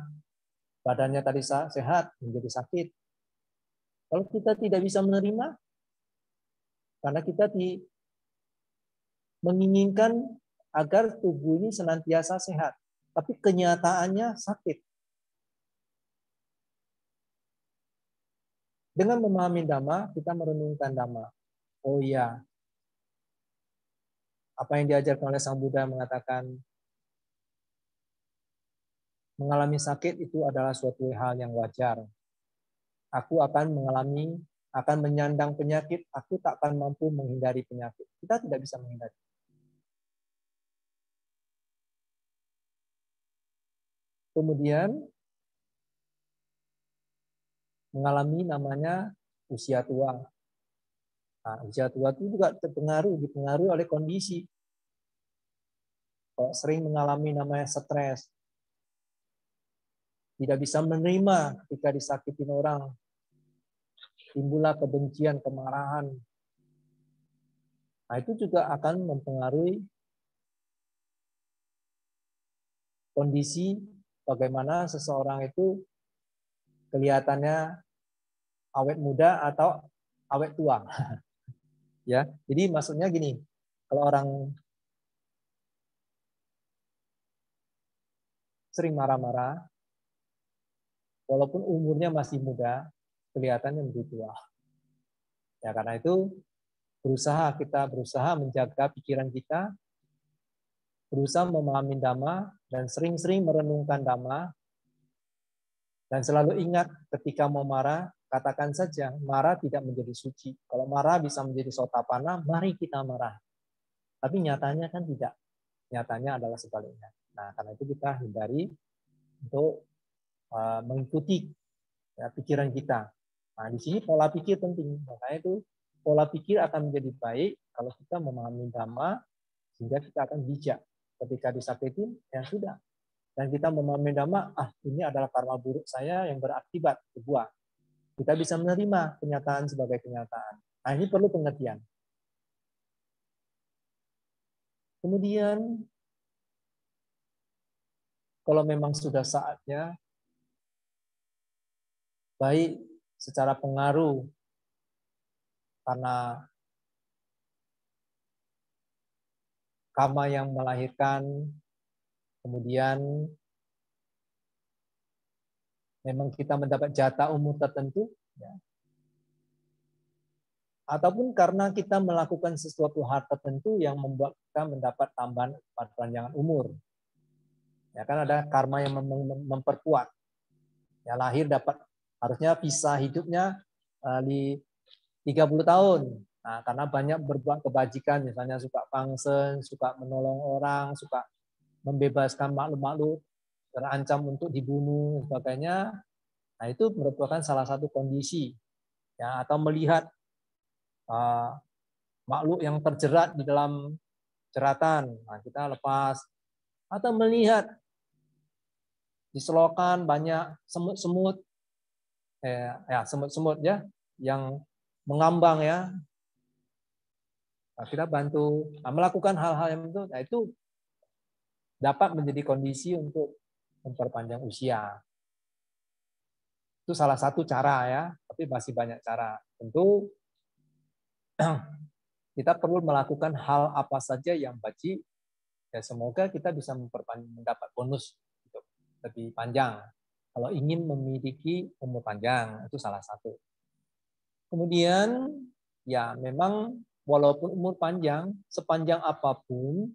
badannya tadi sehat, menjadi sakit. Kalau kita tidak bisa menerima, karena kita menginginkan agar tubuh ini senantiasa sehat, tapi kenyataannya sakit. Dengan memahami Dhamma, kita merenungkan Dhamma. Oh iya, apa yang diajarkan oleh Sang Buddha mengatakan, mengalami sakit itu adalah suatu hal yang wajar. Aku akan menyandang penyakit, aku tak akan mampu menghindari penyakit. Kita tidak bisa menghindari. Kemudian mengalami namanya usia tua. Nah, usia tua itu juga dipengaruhi oleh kondisi. Kalau sering mengalami namanya stres, tidak bisa menerima ketika disakitin orang, timbullah kebencian, kemarahan. Nah, itu juga akan mempengaruhi kondisi bagaimana seseorang itu kelihatannya awet muda atau awet tua. Ya, jadi maksudnya gini, kalau orang sering marah-marah, walaupun umurnya masih muda, kelihatannya lebih tua. Ya, karena itu kita berusaha menjaga pikiran kita, berusaha memahami Dhamma, dan sering-sering merenungkan Dhamma, dan selalu ingat ketika mau marah, katakan saja, marah tidak menjadi suci. Kalau marah bisa menjadi sotapanna, mari kita marah. Tapi nyatanya kan tidak. Nyatanya adalah sebaliknya. Nah, karena itu kita hindari untuk mengikuti ya, pikiran kita. Nah, di sini pola pikir penting. Makanya itu pola pikir akan menjadi baik kalau kita memahami Dhamma, sehingga kita akan bijak. Ketika disakitin, ya sudah. Dan kita memahami Dhamma, ini adalah karma buruk saya yang berakibat sebuah. Kita bisa menerima kenyataan sebagai kenyataan. Nah, ini perlu pengertian. Kemudian, kalau memang sudah saatnya, baik secara pengaruh karena karma yang melahirkan kemudian memang kita mendapat jatah umur tertentu, ya. Ataupun karena kita melakukan sesuatu hal tertentu yang membuat kita mendapat tambahan perpanjangan umur. Ya kan ada karma yang memperkuat. Ya lahir dapat harusnya visa hidupnya di 30 tahun. Nah, karena banyak berbuat kebajikan, misalnya suka pangsen, suka menolong orang, suka membebaskan makhluk-makhluk terancam untuk dibunuh, sebagainya. Nah, itu merupakan salah satu kondisi. Ya, atau melihat makhluk yang terjerat di dalam jeratan, nah, kita lepas. Atau melihat di selokan banyak semut-semut, semut-semut ya, yang mengambang ya. Nah, kita bantu melakukan hal-hal yang itu dapat menjadi kondisi untuk memperpanjang usia. Itu salah satu cara ya, tapi masih banyak cara. Tentu kita perlu melakukan hal apa saja yang baik, ya semoga kita bisa mendapat bonus untuk lebih panjang. Kalau ingin memiliki umur panjang, itu salah satu. Kemudian, ya memang walaupun umur panjang, sepanjang apapun,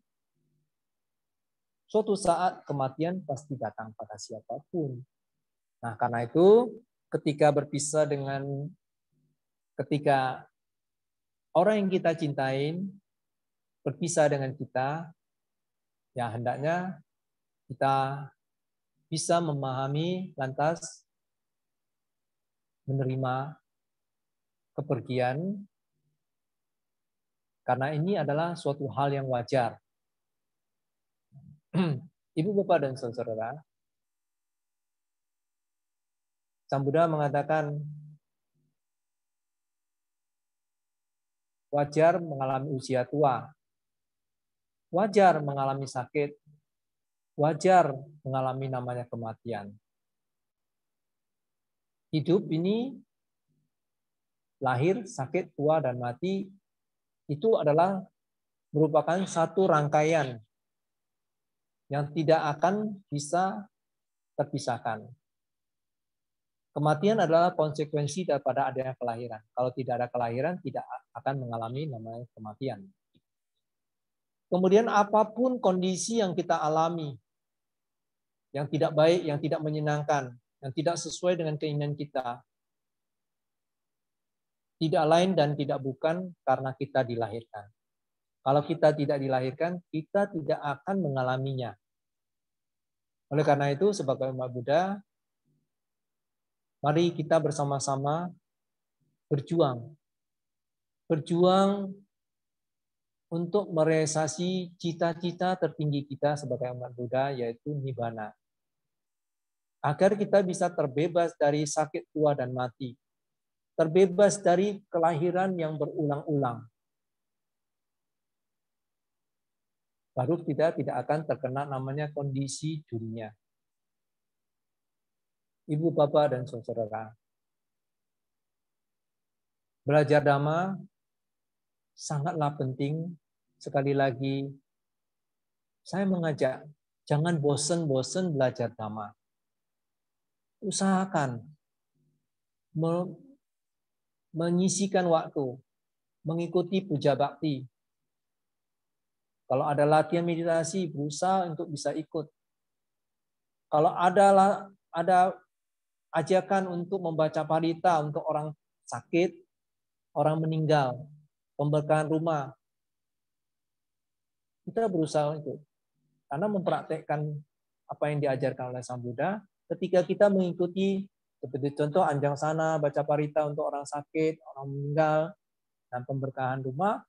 suatu saat kematian pasti datang pada siapapun. Nah, karena itu ketika orang yang kita cintain berpisah dengan kita, ya hendaknya kita bisa memahami lantas menerima kepergian, karena ini adalah suatu hal yang wajar. Ibu, Bapak, dan saudara, Sang Buddha mengatakan wajar mengalami usia tua, wajar mengalami sakit, wajar mengalami namanya kematian. Hidup ini lahir, sakit, tua, dan mati itu adalah merupakan satu rangkaian yang tidak akan bisa terpisahkan. Kematian adalah konsekuensi daripada adanya kelahiran. Kalau tidak ada kelahiran, tidak akan mengalami namanya kematian. Kemudian apapun kondisi yang kita alami, yang tidak baik, yang tidak menyenangkan, yang tidak sesuai dengan keinginan kita, tidak lain dan tidak bukan karena kita dilahirkan. Kalau kita tidak dilahirkan, kita tidak akan mengalaminya. Oleh karena itu, sebagai umat Buddha, mari kita bersama-sama berjuang. Berjuang untuk merealisasi cita-cita tertinggi kita sebagai umat Buddha, yaitu Nibbana. Agar kita bisa terbebas dari sakit, tua, dan mati. Terbebas dari kelahiran yang berulang-ulang. Baru kita tidak akan terkena namanya kondisi dunia. Ibu, Bapak, dan saudara, belajar Dhamma sangatlah penting. Sekali lagi, saya mengajak, jangan bosan-bosan belajar Dhamma. Usahakan menyisikan waktu, mengikuti puja bakti. Kalau ada latihan meditasi, berusaha untuk bisa ikut. Kalau ada ajakan untuk membaca parita untuk orang sakit, orang meninggal, pemberkahan rumah, kita berusaha itu. Karena mempraktekkan apa yang diajarkan oleh Sang Buddha, ketika kita mengikuti, seperti contoh anjang sana, baca parita untuk orang sakit, orang meninggal, dan pemberkahan rumah,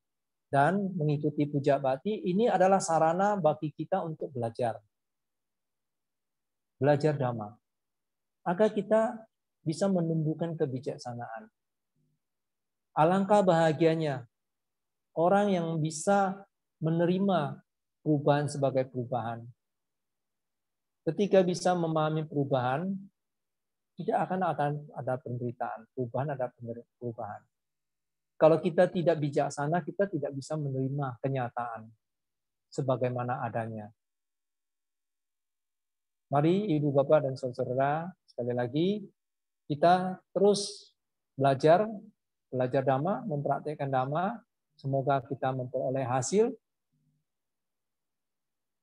dan mengikuti puja bakti, ini adalah sarana bagi kita untuk belajar. Belajar Dhamma. Agar kita bisa menumbuhkan kebijaksanaan. Alangkah bahagianya orang yang bisa menerima perubahan sebagai perubahan. Ketika bisa memahami perubahan, tidak akan ada penderitaan. Perubahan ada perubahan. Kalau kita tidak bijaksana, kita tidak bisa menerima kenyataan sebagaimana adanya. Mari Ibu Bapak dan Saudara, sekali lagi kita terus belajar Dhamma, mempraktikkan Dhamma. Semoga kita memperoleh hasil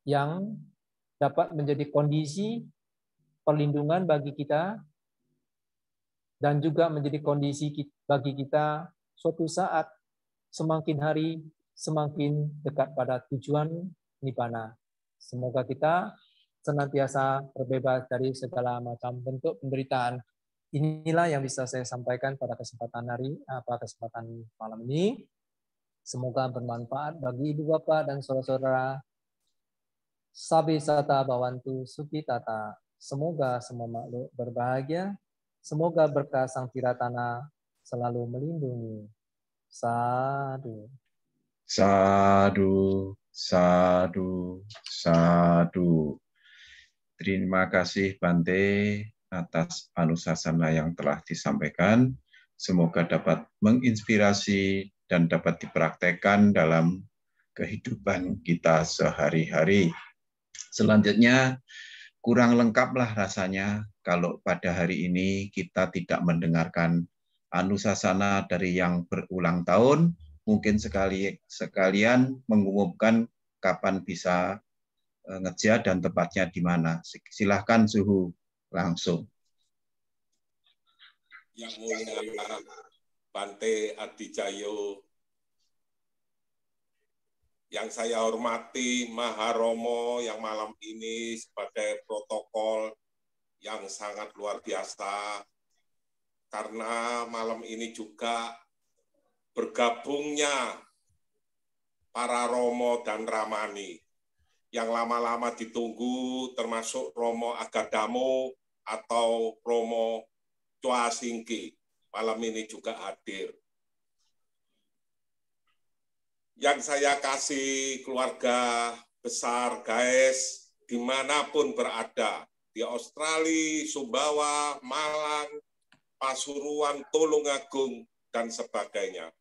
yang dapat menjadi kondisi perlindungan bagi kita dan juga menjadi kondisi bagi kita suatu saat semakin hari semakin dekat pada tujuan Nibbana. Semoga kita senantiasa terbebas dari segala macam bentuk penderitaan. Inilah yang bisa saya sampaikan pada kesempatan malam ini. Semoga bermanfaat bagi Ibu Bapak dan saudara-saudara. Sabi sata bawantu sukitata. Semoga semua makhluk berbahagia. Semoga berkah Sang Tiratana selalu melindungi. Sadu. Sadu, sadu, sadu. Terima kasih Bante atas anusasana yang telah disampaikan. Semoga dapat menginspirasi dan dapat dipraktekkan dalam kehidupan kita sehari-hari. Selanjutnya, kurang lengkaplah rasanya kalau pada hari ini kita tidak mendengarkan anusasana dari yang berulang tahun. Mungkin sekalian mengumumkan kapan bisa ngeja dan tempatnya di mana. Silahkan Suhu langsung. Yang mulia Bante Adijayo, yang saya hormati Maharomo yang malam ini sebagai protokol yang sangat luar biasa, karena malam ini juga bergabungnya para Romo dan Ramani yang lama-lama ditunggu, termasuk Romo Agadamo atau Romo Chwasingki, malam ini juga hadir. Yang saya kasih keluarga besar guys, dimanapun berada, di Australia, Sumbawa, Malang, Pasuruan, Tulungagung, dan sebagainya.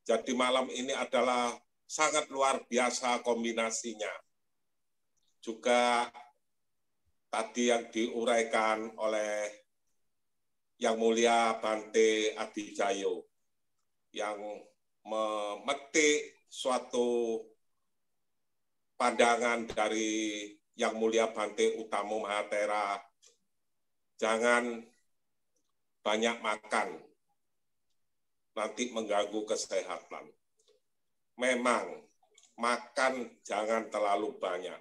Jadi malam ini adalah sangat luar biasa kombinasinya. Juga tadi yang diuraikan oleh Yang Mulia Bante Adijayo, yang memetik suatu pandangan dari Yang Mulia Bante Utamo Mahatera, jangan banyak makan, nanti mengganggu kesehatan. Memang, makan jangan terlalu banyak.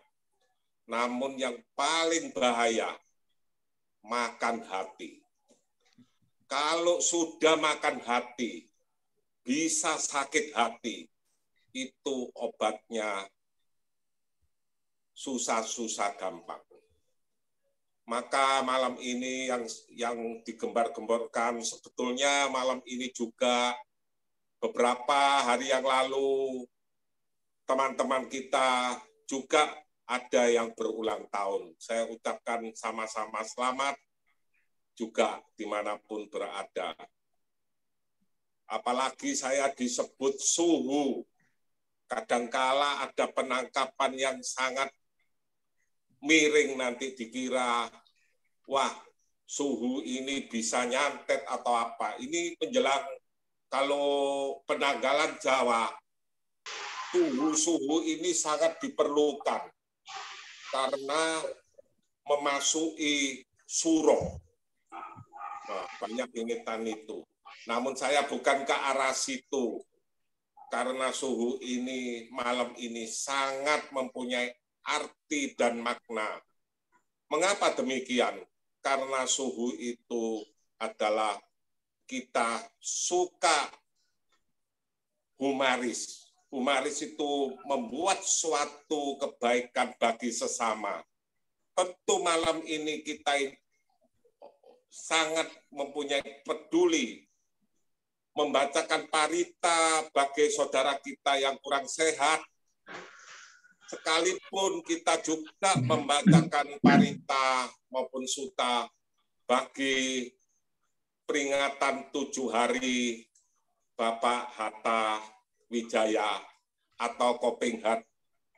Namun yang paling bahaya, makan hati. Kalau sudah makan hati, bisa sakit hati, itu obatnya susah-susah gampang. Maka malam ini yang digembar-gemborkan, sebetulnya malam ini juga beberapa hari yang lalu teman-teman kita juga ada yang berulang tahun. Saya ucapkan sama-sama selamat juga dimanapun berada. Apalagi saya disebut Suhu. Kadangkala ada penangkapan yang sangat miring, nanti dikira, wah, Suhu ini bisa nyantet atau apa. Ini menjelang kalau penanggalan Jawa, suhu ini sangat diperlukan karena memasuki suro. Nah, banyak ingetan itu. Namun saya bukan ke arah situ, karena suhu ini malam ini sangat mempunyai arti dan makna. Mengapa demikian? Karena suhu itu adalah kita suka humaris. Humaris itu membuat suatu kebaikan bagi sesama. Tentu malam ini kita sangat mempunyai peduli membacakan parita bagi saudara kita yang kurang sehat. Sekalipun kita juga membacakan parita maupun suta bagi peringatan 7 hari Bapak Hatta Wijaya atau Kopinghat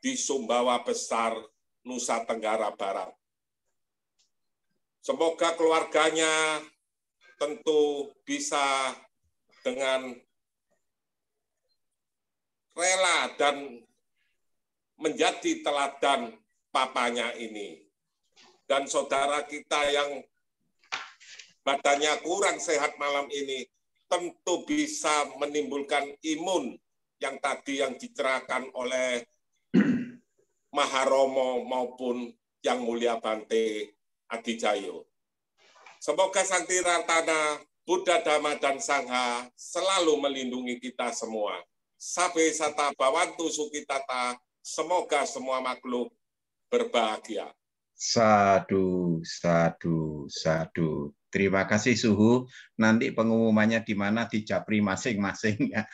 di Sumbawa Besar, Nusa Tenggara Barat. Semoga keluarganya tentu bisa dengan rela dan menjadi teladan papanya ini. Dan saudara kita yang badannya kurang sehat malam ini tentu bisa menimbulkan imun yang tadi yang dicerahkan oleh Maharomo maupun Yang Mulia Bante Adijayo. Semoga Sang Tiratana, Buddha, Dhamma, dan Sangha selalu melindungi kita semua. Sabe sata bawantu sukitata, semoga semua makhluk berbahagia. Sadu, sadu, sadu. Terima kasih Suhu. Nanti pengumumannya di mana di Japri masing-masing ya.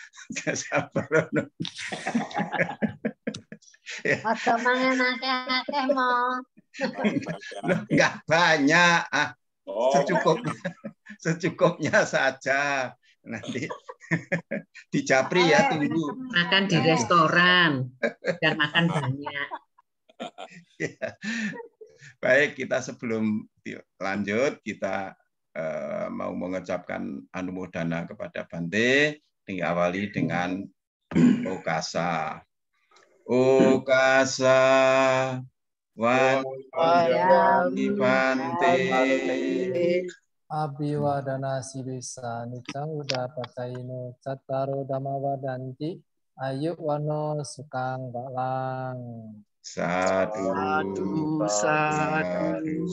Ada mangan akeh-akeh mau. Enggak banyak. Secukupnya saja. Nanti di Japri ya, tunggu. Makan di restoran dan makan banyak. Ya. Baik, kita sebelum lanjut, kita mau mengucapkan anumodana kepada Bante, diawali dengan Okasa. Okasa Wanyami Bante Abhiwadana Sibisa Nicang Udapataino Cattaro Dhammawadanti Ayu Wano Sukang Balang. Sadu, Sadu.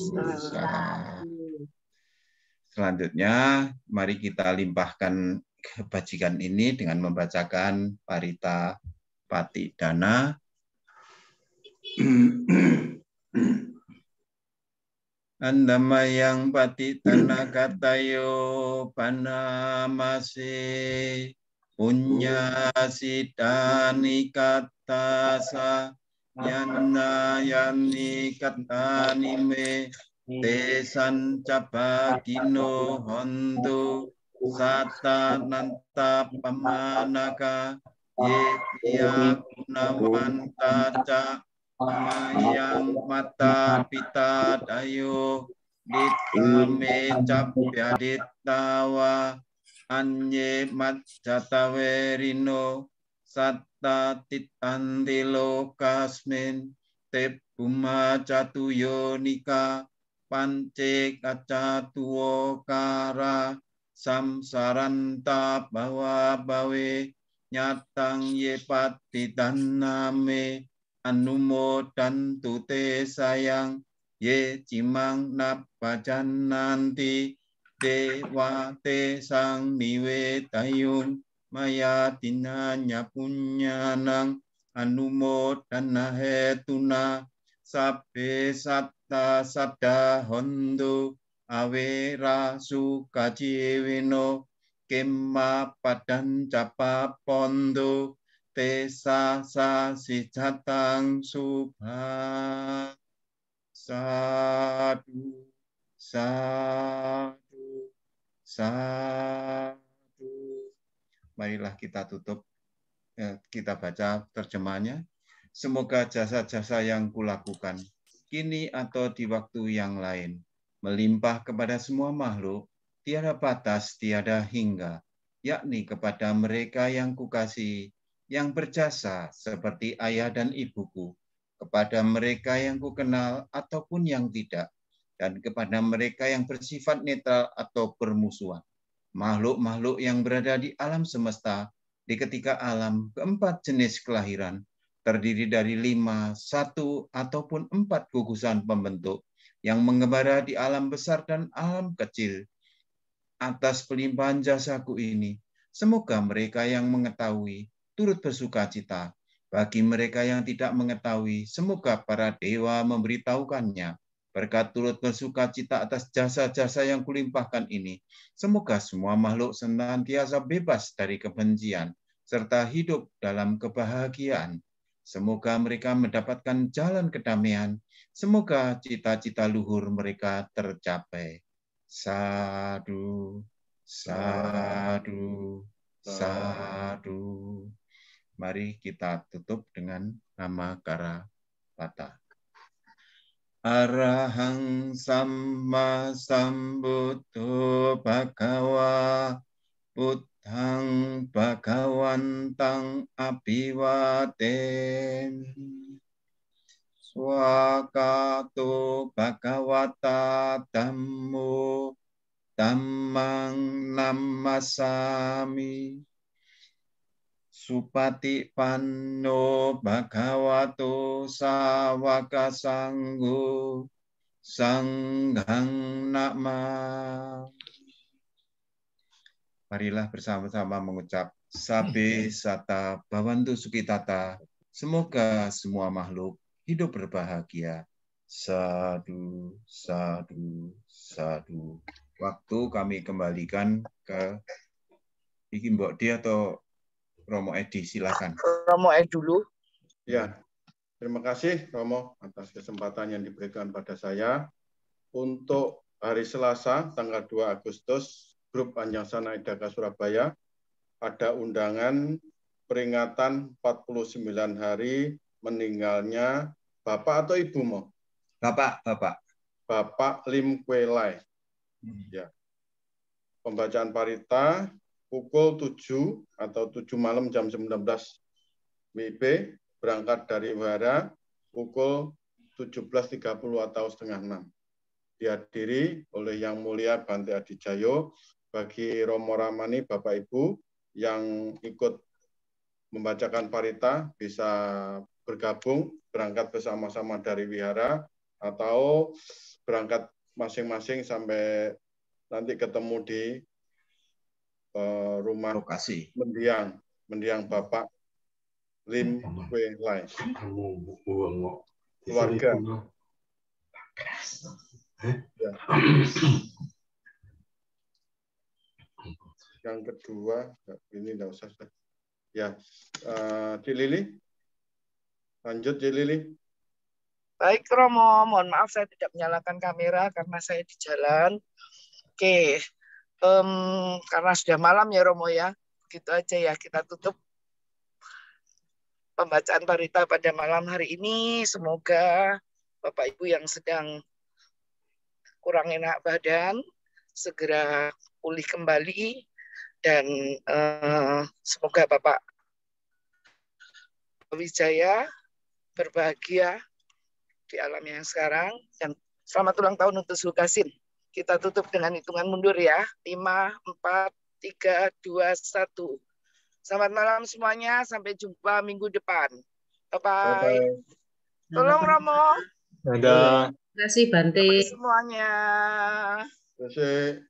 Selanjutnya, mari kita limpahkan kebajikan ini dengan membacakan Parita Patidana. Andamayang patitana katayo panamase punya sidani katasa yana yani katani me tesan cabagino hontu sata nanta pamanaka ye kunamanta ca Amayang mata pita dayo ditame capyaditawa anye matjatawerino satta titandilo kasmin tepuma catuyonika pance kacatuo kara samsaranta bawa bawe nyatang yepatitaname anumodan tute sayang ye cimang napajan nanti dewa te sang niwe tayung maya tinanya punyanang anumodan hetuna sabbe satta sabda hondo awera sukajiwino kemma padan capa pondo Tesa sa si catang subha sadu sadu sadu. Marilah kita tutup, kita baca terjemahannya. Semoga jasa-jasa yang kulakukan kini atau di waktu yang lain melimpah kepada semua makhluk, tiada batas, tiada hingga, yakni kepada mereka yang kukasihi, yang berjasa seperti ayah dan ibuku, kepada mereka yang kukenal ataupun yang tidak, dan kepada mereka yang bersifat netral atau bermusuhan. Makhluk-makhluk yang berada di alam semesta, di ketika alam keempat jenis kelahiran, terdiri dari 5, 1, ataupun 4 gugusan pembentuk, yang mengembara di alam besar dan alam kecil. Atas pelimpahan jasaku ini, semoga mereka yang mengetahui turut bersuka cita. Bagi mereka yang tidak mengetahui, semoga para dewa memberitahukannya. Berkat turut bersuka cita atas jasa-jasa yang kulimpahkan ini, semoga semua makhluk senantiasa bebas dari kebencian, serta hidup dalam kebahagiaan. Semoga mereka mendapatkan jalan kedamaian. Semoga cita-cita luhur mereka tercapai. Sadu, sadu, sadu. Mari kita tutup dengan nama Karapata. Arahang Samma Sambuddho Bhagava Buddhang Bhagawantang Abhiwaten Swakato Bhagavata Dhammo Dhammang Namasami Supati Panno Bhagavato Sawaka Sangho Sanghang Nama. Marilah bersama-sama mengucap Sabe Sata Bhavantu Sukitata. Semoga semua makhluk hidup berbahagia. Sadu, sadu, sadu. Waktu kami kembalikan ke Iki Mbok Di atau Romo Edi, silakan. Romo Edi dulu. Ya, terima kasih Romo atas kesempatan yang diberikan pada saya. Untuk hari Selasa, tanggal 2 Agustus, Grup Anjangsana Idaka Surabaya ada undangan peringatan 49 hari meninggalnya Bapak atau Ibu Mo? Bapak. Bapak Lim Kwe Lai. Ya. Pembacaan parita pukul 7 atau 7 malam jam 19 WIB, berangkat dari Wihara pukul 17.30 atau setengah 6. Dihadiri oleh Yang Mulia Bante Adijayo. Bagi Romo Ramani, Bapak Ibu yang ikut membacakan parita bisa bergabung, berangkat bersama-sama dari Wihara, atau berangkat masing-masing sampai nanti ketemu di rumah lokasi mendiang Bapak Lim Kwe Lai. Keluarga. Ya. Yang kedua, ini tidak usah. Ya, Cik Lili, lanjut Cik Lili. Baik Romo, mohon maaf saya tidak menyalakan kamera karena saya di jalan. Oke, karena sudah malam ya Romo ya, gitu aja ya, kita tutup pembacaan parita pada malam hari ini. Semoga Bapak Ibu yang sedang kurang enak badan segera pulih kembali, dan semoga Bapak Wijaya berbahagia di alam yang sekarang, dan selamat ulang tahun untuk Zulkasin. Kita tutup dengan hitungan mundur ya. 5, 4, 3, 2, 1. Selamat malam semuanya. Sampai jumpa minggu depan. Bye-bye. Tolong Romo. Ada. Terima kasih Bante. Semuanya. Terima kasih.